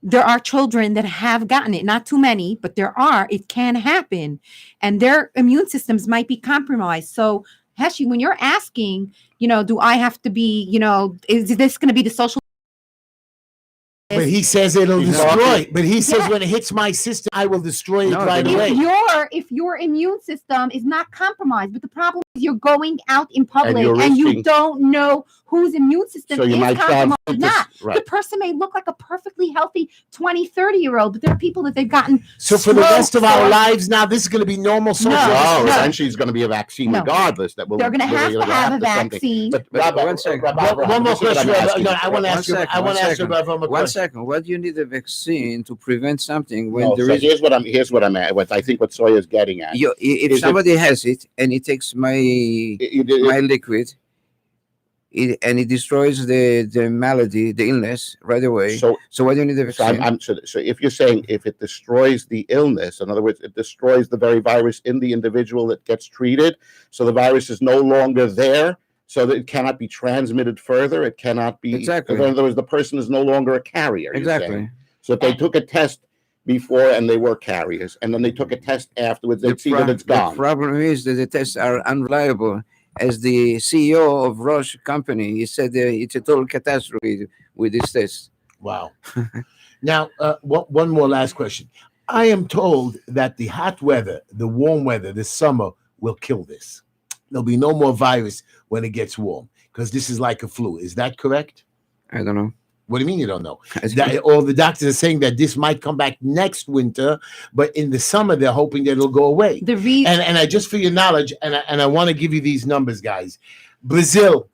there are children that have gotten it, not too many, but there are, it can happen. And their immune systems might be compromised. So, Heshy, when you're asking, do I have to be, is this going to be the social? But he says it'll destroy. But he says when it hits my system, I will destroy it right away. If your immune system is not compromised, but the problem is you're going out in public and you don't know whose immune system is compromised or not. Right. The person may look like a perfectly healthy 20, 30-year-old, but there are people that they've gotten. So for the rest of our lives now, this is going to be normal social. No, eventually it's going to be a vaccine regardless. They're going to have a vaccine. But one second. One more question. I want to ask you. One second. Why do you need a vaccine to prevent something when there is? Here's what I'm at. I think what Sawyer is getting at. If somebody has it and it takes my liquid, and it destroys the malady, the illness right away. So why do you need the vaccine? So if you're saying if it destroys the illness, in other words, it destroys the very virus in the individual that gets treated, so the virus is no longer there, so that it cannot be transmitted further. It cannot be. Exactly. In other words, the person is no longer a carrier. Exactly. So if they took a test before and they were carriers, and then they took a test afterwards, they'd see that it's gone. The problem is that the tests are unreliable. As the CEO of Roche company, he said it's a total catastrophe with this test. Wow. Now, one more last question. I am told that the hot weather, the warm weather, this summer will kill this. There'll be no more virus when it gets warm because this is like a flu. Is that correct? I don't know. What do you mean you don't know? All the doctors are saying that this might come back next winter, but in the summer they're hoping that it'll go away. And I just for your knowledge, and I want to give you these numbers, guys. Brazil,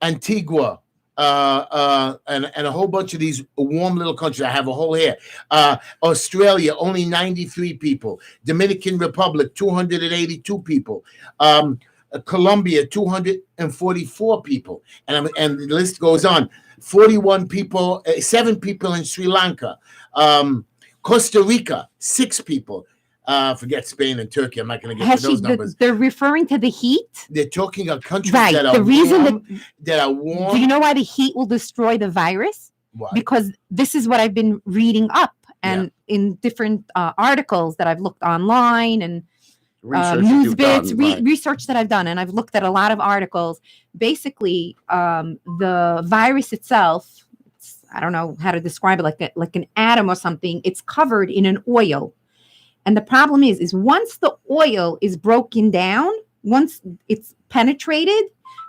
Antigua, and a whole bunch of these warm little countries. I have a whole here. Australia, only 93 people. Dominican Republic, 282 people. Colombia, 244 people. And the list goes on. 41 people, 7 people in Sri Lanka. Costa Rica, 6 people. Forget Spain and Turkey. I'm not going to get to those numbers. They're referring to the heat. They're talking of countries that are warm. Do you know why the heat will destroy the virus? Why? Because this is what I've been reading up and in different articles that I've looked online and news bits, research that I've done, and I've looked at a lot of articles. Basically, the virus itself, I don't know how to describe it, like an atom or something. It's covered in an oil. And the problem is once the oil is broken down, once it's penetrated,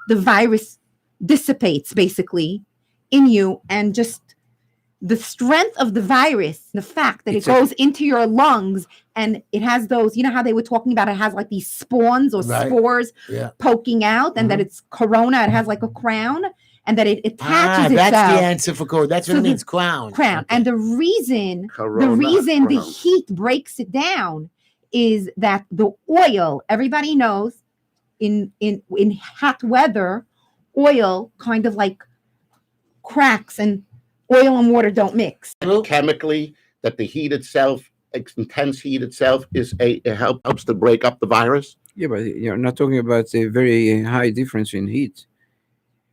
the virus dissipates basically in you and just the strength of the virus, the fact that it goes into your lungs and it has those, you know how they were talking about it has like these spawns or spores poking out, and that it's corona, it has like a crown, and that it attaches itself. That's the answer for COVID. That's what it means, crown. Crown. Okay. And the reason the heat breaks it down is that the oil, everybody knows in hot weather, oil kind of like cracks, and oil and water don't mix. Chemically, that the heat itself, intense heat itself, it helps to break up the virus. Yeah, but you're not talking about a very high difference in heat.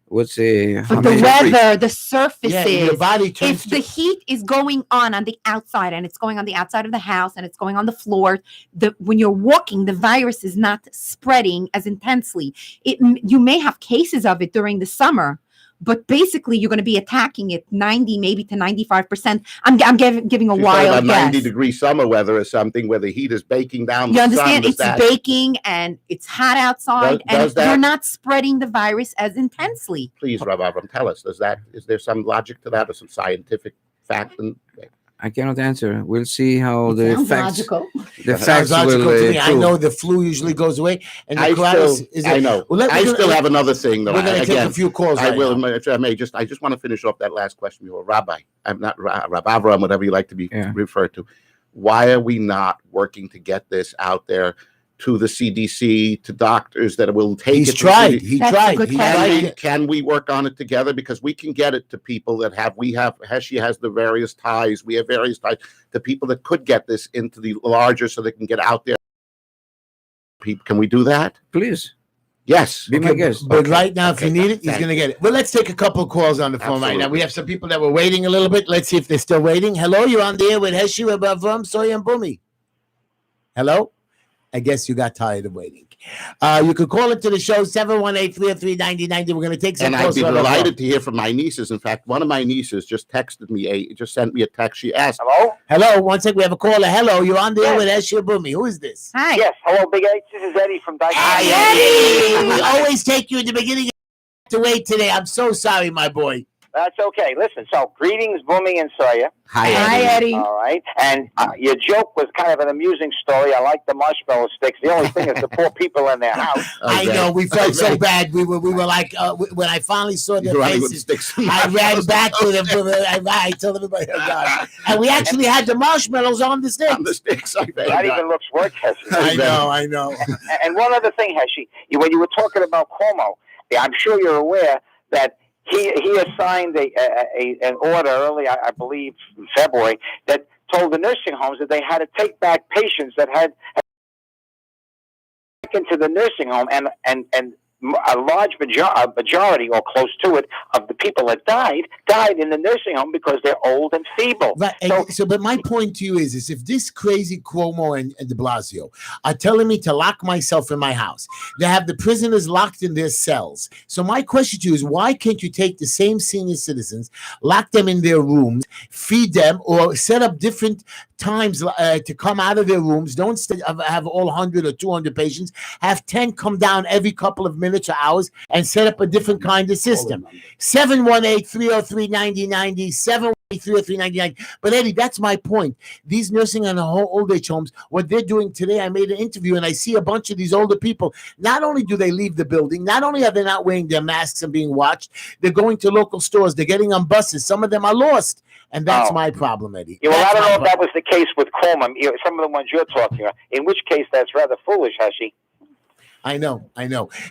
What's the weather, the surfaces? Your body if the heat is going on the outside, and it's going on the outside of the house, and it's going on the floor, when you're walking, the virus is not spreading as intensely. You may have cases of it during the summer, but basically you're going to be attacking it 90, maybe to 95%. I'm giving a wild guess. 90-degree summer weather or something where the heat is baking down. You understand? It's baking and it's hot outside, and you're not spreading the virus as intensely. Please, Rabbi, tell us. Is there some logic to that or some scientific fact? I cannot answer. We'll see how the facts. Logical. The facts will. I know the flu usually goes away, and I know. Well, I still have another thing though. We're going to take a few calls. I will. I just want to finish off that last question before Rabbi. I'm not Rabbi Avram, whatever you like to be referred to. Why are we not working to get this out there to the CDC, to doctors that will take it? He tried. Can we work on it together? Because we can get it to people that Heshy has the various ties. We have various ties to people that could get this into the larger so they can get out there. Can we do that? Please. Yes. Be my guest. But right now, if you need it, he's going to get it. Well, let's take a couple of calls on the phone right now. We have some people that were waiting a little bit. Let's see if they're still waiting. Hello, you're on the air with Heshy, Avram, Soy, and Bumi. Hello? I guess you got tired of waiting. You could call into the show, 718-303-9090. We're going to take some calls. And I'd be delighted to hear from my nieces. In fact, one of my nieces just sent me a text. She asked. Hello. One second. We have a caller. Hello. You're on there with Heshy Bumi. Who is this? Hi. Yes. Hello, Big H. This is Eddie from Dyke. Hi, Eddie. We always take you at the beginning to wait today. I'm so sorry, my boy. That's okay. Listen, so greetings, Bumi and Sawyer. Hi, Eddie. All right. And your joke was kind of an amusing story. I like the marshmallow sticks. The only thing is the poor people in their house. I know. We felt so bad. We were like, when I finally saw their faces, I ran back to them. I told everybody, oh God. And we actually had the marshmallows on the sticks. On the sticks. That even looks worse, Heshy. I know. And one other thing, Heshy, when you were talking about Cuomo, I'm sure you're aware that he assigned an order early, I believe, in February, that told the nursing homes that they had to take back patients that had into the nursing home, and a large majority, or close to it, of the people that died in the nursing home because they're old and feeble. Right. But my point to you is if this crazy Cuomo and de Blasio are telling me to lock myself in my house, they have the prisoners locked in their cells. So my question to you is, why can't you take the same senior citizens, lock them in their rooms, feed them, or set up different times to come out of their rooms? Don't have all 100 or 200 patients. Have 10 come down every couple of minutes or hours and set up a different kind of system. 718-303-9090, 718-303-9090. But Eddie, that's my point. These nursing and old age homes, what they're doing today, I made an interview and I see a bunch of these older people. Not only do they leave the building, not only are they not wearing their masks and being watched, they're going to local stores, they're getting on buses. Some of them are lost. And that's my problem, Eddie. Yeah, well, I don't know if that was the case with Coleman, some of the ones you're talking about, in which case that's rather foolish, Heshy. I know.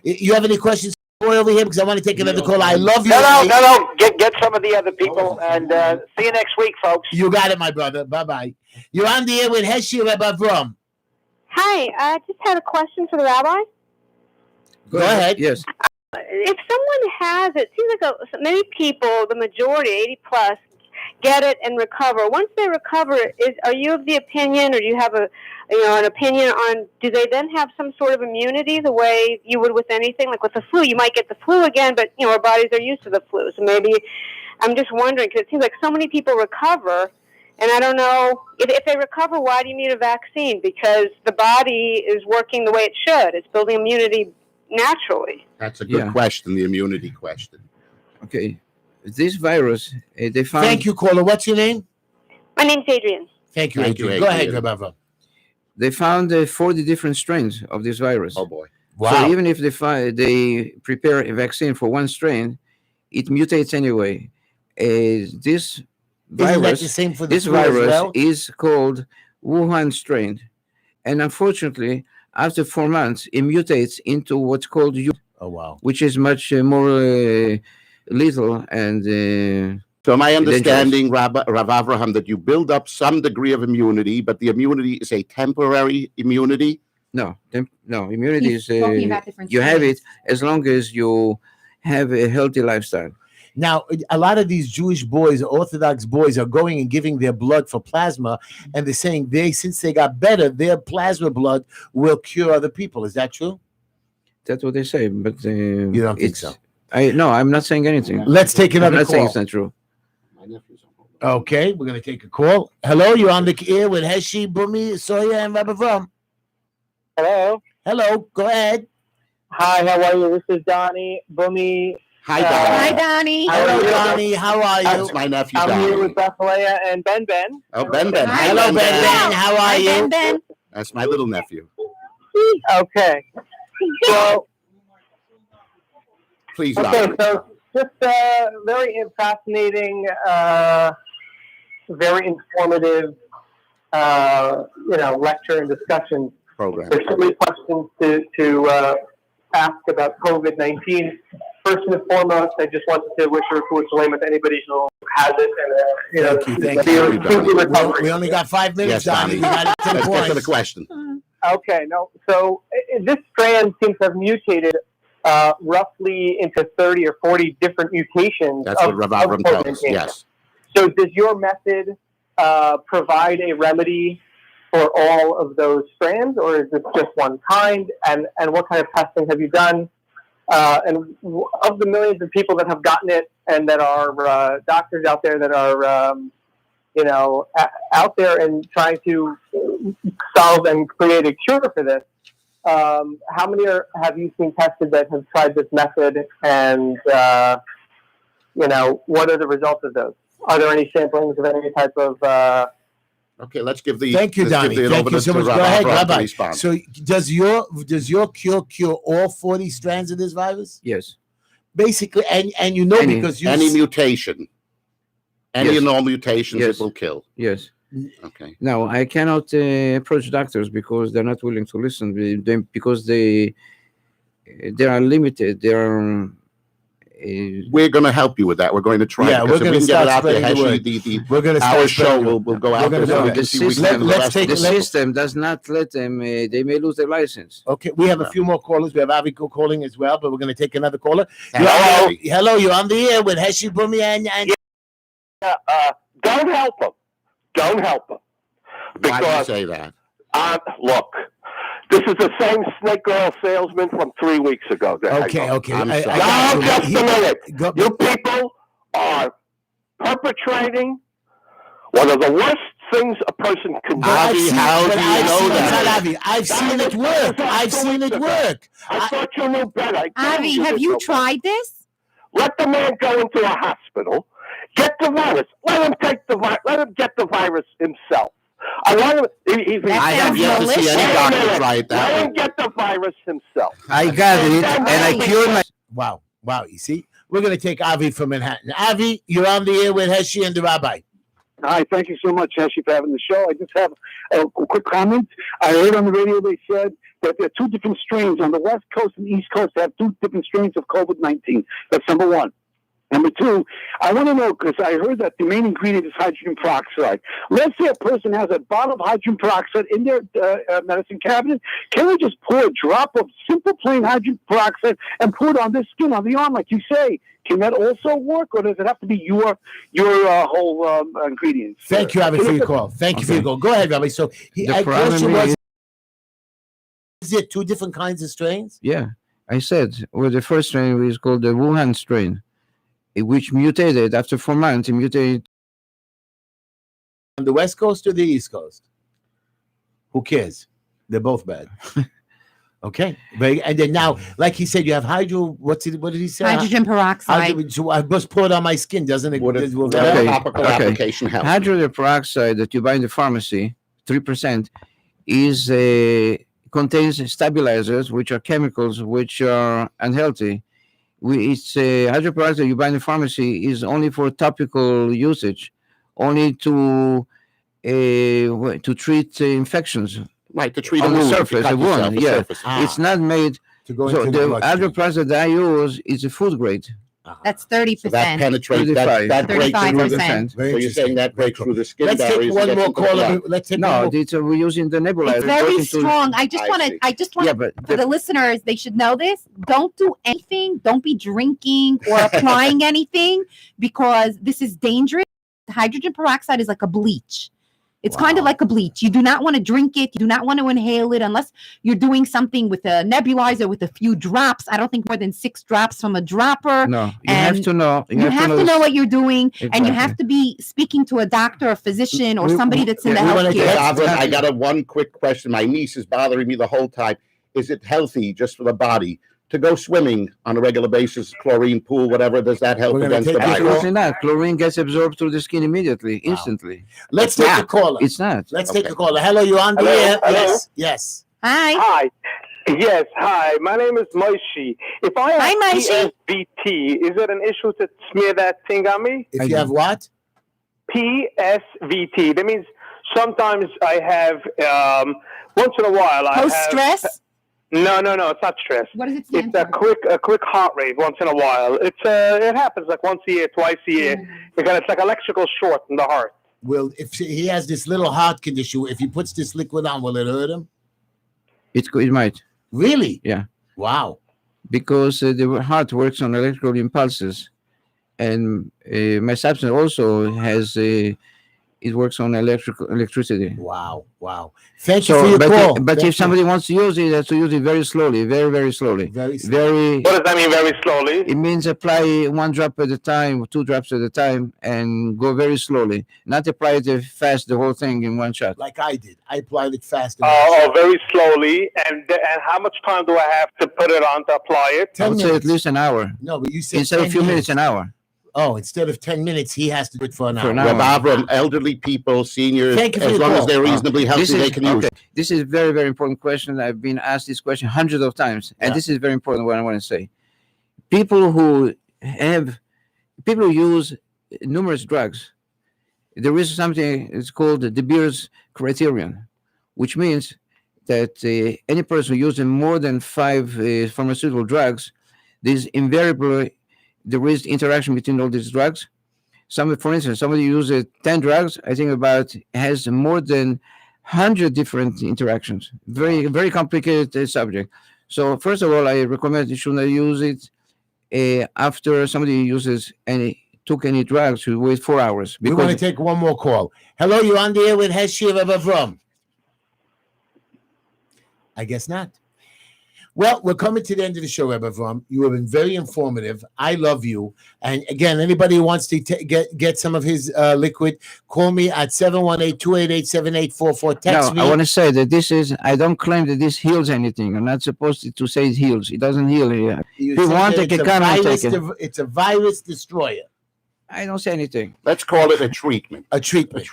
You have any questions over here? Because I want to take another call. I love you. No. Get some of the other people, and see you next week, folks. You got it, my brother. Bye-bye. You're on the air with Heshy Avram. Hi, I just had a question for the rabbi. Go ahead. Yes. If someone has it, seems like many people, the majority, 80 plus, get it and recover. Once they recover, are you of the opinion, or do you have an opinion on, do they then have some sort of immunity the way you would with anything? Like with the flu, you might get the flu again, but our bodies are used to the flu. So maybe, I'm just wondering, because it seems like so many people recover, and I don't know, if they recover, why do you need a vaccine? Because the body is working the way it should. It's building immunity naturally. That's a good question, the immunity question. Okay. this virus, they found. Thank you, caller. What's your name? My name's Adrian. Thank you, Thank you, Adrian. Go ahead, Adrian. Rebecca. They found 40 different strains of this virus. Oh boy. Wow. So even if they prepare a vaccine for one strain, it mutates anyway. This Isn't that virus, the same for the this flu as virus well? is called Wuhan strain, and unfortunately, after 4 months, it mutates into what's called Oh, wow. which is much more lethal and So am I understanding, Rav Avraham, that you build up some degree of immunity, but the immunity is a temporary immunity? no, immunity He's is talking about different you have it strains. as long as you have a healthy lifestyle. Now, a lot of these Jewish boys, Orthodox boys, are going and giving their blood for plasma, and they're saying since they got better, their plasma blood will cure other people. Is that true? That's what they say, but You don't think it's- so? No, I'm not saying anything. Let's take I'm another not saying call. it's not true. Okay, we're going to take a call. Hello, you're on the air with Heshy, Bumi, Sawyer, and Rabbi Vom. Hello. Hello, go ahead. Hi, how are you? This is Donnie, Boomy. Hi, Hi, Donnie. Donnie. Hello, you? Donnie. How are That's you? my nephew, I'm here with Donnie. Bethlehem and Ben. Oh, Ben. Hi, Hello, Ben. Ben. How are Hi, you? Ben. That's my little nephew. Okay. So, Please, okay, Donnie. so just very fascinating, very informative, lecture and discussion. Program. There's so many questions to ask about COVID-19. First and foremost, I just wanted to wish her to anybody who has it, and Thank you. speedy recovery. We only got 5 minutes, Yes, Donnie. Donnie. We got it to the Let's get to the point. question. Okay, no. So this strand seems to have mutated roughly into 30 or 40 different mutations. That's what Rav Avram tells us. COVID-19. Yes. So does your method provide a remedy for all of those strands, or is it just one kind? And what kind of testing have you done? And of the millions of people that have gotten it, and that are doctors out there that are out there and trying to solve and create a cure for this, how many have you seen tested that have tried this method, and what are the results of those? Are there any samplings of any type of Okay, let's give the. Thank you, let's Donnie. give it Thank over you so to much. Rav Go ahead, Avram to Rabbi. respond. So does your cure all 40 strands of this virus? Yes. Basically, and Any- because you Any mutation, any Yes. and all mutations, Yes. it will kill. Yes. Okay. Now I cannot approach doctors because they're not willing to listen. Because they are limited. They are. We're going to help you with that. We're going to try. Yeah, because we're if we gonna can get it start out there, spreading the Heshy, we're gonna our start show spreading will go we're out gonna there so we do can that. see we System- can let's take The it. Let- system does not let them. They may lose their license. Okay, we have a few more callers. We have Aviko calling as well, but we're going to take another caller. Hello. Hello, you're on the air with Heshy, Bumi, and Don't help them. Don't help them. Why do you Because, say that? look, this is the same snake oil salesman from 3 weeks ago. okay. I'm sorry. got No, you. just a minute. Go- You people are perpetrating one of the worst things a person can do. Avi, how do you know It's that? not Avi. I've seen it work. I've seen it work. I thought you knew better. I told Avi, have this you no- tried this? Let the man go into a hospital, get the virus. Let him take the virus. Let him get the virus himself. I want him. I have sounds yet to see any delicious. doctor try it Let that him way. get the virus himself. I got it, and I cured my. Wow. You see, we're going to take Avi from Manhattan. Avi, you're on the air with Heshy and the Rabbi. Hi, thank you so much, Heshy, for having the show. I just have a quick comment. I heard on the radio they said that there are two different strains on the West Coast and East Coast. They have two different strains of COVID-19. That's number one. Number two, I want to know, because I heard that the main ingredient is hydrogen peroxide. Let's say a person has a bottle of hydrogen peroxide in their medicine cabinet. Can they just pour a drop of simple plain hydrogen peroxide and pour it on their skin, on the arm, like you say? Can that also work, or does it have to be your whole ingredients? Thank you, Avi, for your call. Thank you for your call. Go ahead, Rabbi. So, The question problem was, is- is there two different kinds of strains? Yeah, I said. Well, the first strain is called the Wuhan strain, which mutated after 4 months. It mutated. On the West Coast or the East Coast? Who cares? They're both bad. Okay. And then now, like he said, you have what did he say? Hydrogen peroxide. So I must pour it on my skin, doesn't it? Topical application help? Hydrogen peroxide that you buy in the pharmacy, 3%, is contains stabilizers, which are chemicals which are unhealthy. It's hydrogen peroxide you buy in the pharmacy is only for topical usage, only to treat infections. Right, to treat on a the wound, surface, a wound. Yeah, it's not made to go so into the hydrogen peroxide that I use is a food grade. That's 30%. So that penetrates that breaks through the skin. So you're saying that breaks through the skin Let's barriers. take one more call. Let's take no, we're using the nebulizer. It's very strong. I just want for the listeners, they should know this. Don't do anything. Don't be drinking or applying anything because this is dangerous. Hydrogen peroxide is like a bleach. It's kind of like a bleach. You do not want to drink it. You do not want to inhale it unless you're doing something with a nebulizer with a few drops. I don't think more than 6 drops from a dropper. No, you have to know. You have to know what you're doing, and you have to be speaking to a doctor, a physician, or somebody that's in the healthcare. I got one quick question. My niece is bothering me the whole time. Is it healthy just for the body to go swimming on a regular basis, chlorine pool, whatever? Does that help against the virus? Absolutely not. Chlorine gets absorbed through the skin immediately, instantly. Let's take a caller. It's not. Let's take a caller. Hello, you're on the air. Yes. Hi. Hi. Yes, hi. My name is Heshy. If I have PSVT, is it an issue to smear that thing on me? If you have what? PSVT. That means sometimes I have, once in a while, Post-stress? No, it's not stress. What does it stand for? It's a quick heart rate once in a while. It happens like once a year, twice a year. Because it's like electrical short in the heart. Well, if he has this little heart condition, if he puts this liquid on, will it hurt him? It might. Really? Yeah. Wow. Because the heart works on electrical impulses, and my substance also has it works on electricity. Wow. Thank you for your call. But if somebody wants to use it, has to use it very slowly, very, very slowly. Very slowly. What does that mean, very slowly? It means apply 1 drop at a time, 2 drops at a time, and go very slowly. Not apply it fast, the whole thing in one shot. Like I did. I applied it fast. Very slowly. And how much time do I have to put it on to apply it? I would say at least an hour. No, but you said instead of a few minutes, an hour. Oh, instead of 10 minutes, he has to do it for an hour. Barbara, elderly people, seniors, as long as they're reasonably healthy, they can use it. This is a very, very important question. I've been asked this question hundreds of times, and this is very important what I want to say. People who use numerous drugs, there is something it's called the Beers criterion, which means that any person using more than 5 pharmaceutical drugs, there's invariably there is interaction between all these drugs. For instance, somebody uses 10 drugs, I think has more than 100 different interactions. Very, very complicated subject. So first of all, I recommend you should not use it after somebody took any drugs. You wait 4 hours. We're going to take one more call. Hello, you're on the air with Heshy from. I guess not. Well, we're coming to the end of the show, Rebbe Avram. You have been very informative. I love you. And again, anybody who wants to get some of his liquid, call me at 718-288-7844. Text me. I want to say that I don't claim that this heals anything. I'm not supposed to say it heals. It doesn't heal. If you want, they can come and take it. It's a virus destroyer. I don't say anything. Let's call it a treatment. A treatment.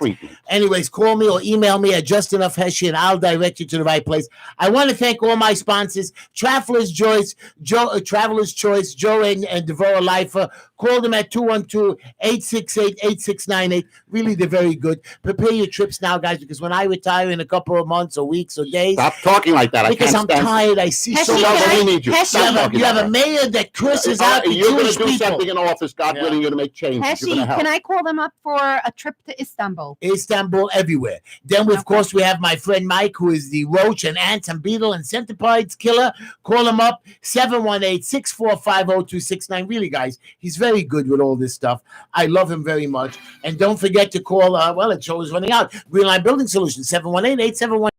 Anyways, call me or email me at Just Enough Heshy, and I'll direct you to the right place. I want to thank all my sponsors: Traveler's Choice, Joe and Devora Lifer. Call them at 212-868-8698. Really, they're very good. Prepare your trips now, guys, because when I retire in a couple of months or weeks or days, stop talking like that. Because I'm tired. I see so much. We need you. You have a mayor that curses out the You're going Jewish to do people. something in office, God willing, you're going to make change. Heshy, can I call them up for a trip to Istanbul? Istanbul, everywhere. Then, of course, we have my friend Mike, who is the roach and ants and beetle and centipedes killer. Call him up, 718-645-0269. Really, guys, he's very good with all this stuff. I love him very much. And don't forget to call, the show is running out. Green Line Building Solutions, 718-871.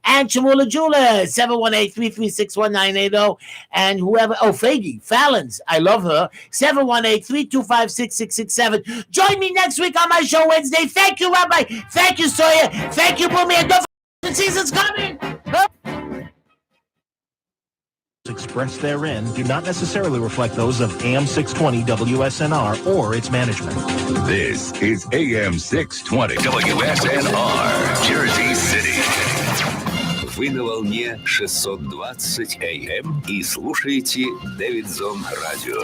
And Chamula Jula, 718-336-1980. And whoever, Fallon's, I love her, 718-325-6667. Join me next week on my show Wednesday. Thank you, Rabbi. Thank you, Sawyer. Thank you, Boomy. And don't forget the season's coming. expressed therein do not necessarily reflect those of AM 620 WSNR or its management. This is AM 620 WSNR, Jersey City. Вы на волне 620 AM и слушаете Дэвидзон Радио.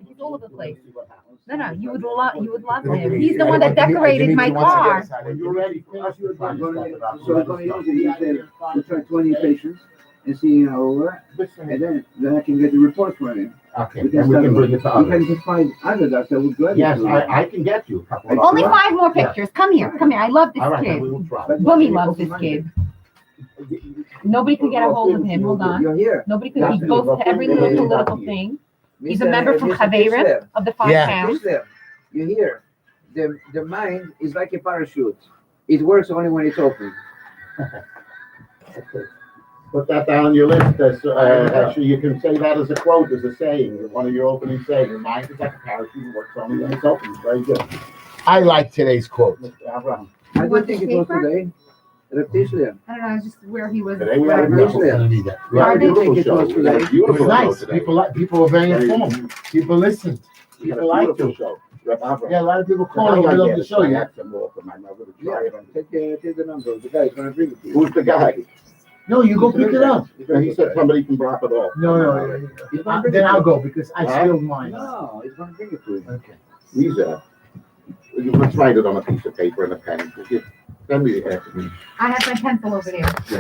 He's all over the place. No, you would love him. He's the one that decorated my car. When you're ready, So we're going to use it. We'll try 20 patients and see how it works. And then I can get the report from him. Okay, then we can bring it to You others. can just find other doctors that would gladly Yes, do it. I can get you a couple of Only others. 5 more pictures. Come here. I love this All right, then kid. we will try. Boomy loves this kid. Nobody could get a hold of him. Hold on. You're here. Nobody could. He goes to every little political thing. He's a member from Chaverim of the 5 towns. You're here. The mind is like a parachute. It works only when it's open. Okay. Put that down on your list. Actually, you can say that as a quote, as a saying, one of your opening sayings. Your mind is like a parachute, it works only when it's open. Very good. I like today's quote. Abraham. I don't think it was today. Reptilian. I don't know, just where he was. Today we had a beautiful show. We had a beautiful show. We had a It beautiful was show nice. today. People were very informed. People listened. We had a People liked beautiful it. show. Rep Abraham. Yeah, a lot of people Now called in the I middle of get the it. show. I Yeah. have some more for my mother to try it on. Take the number. The guy's going to bring it to you. Who's the guy? No, you go pick it up. He said somebody can drop it off. No. Then I'll go because I spilled mine. No, he's going to bring it to you. Okay. He's let's write it on a piece of paper and a pen. Send me the I have my pencil over there.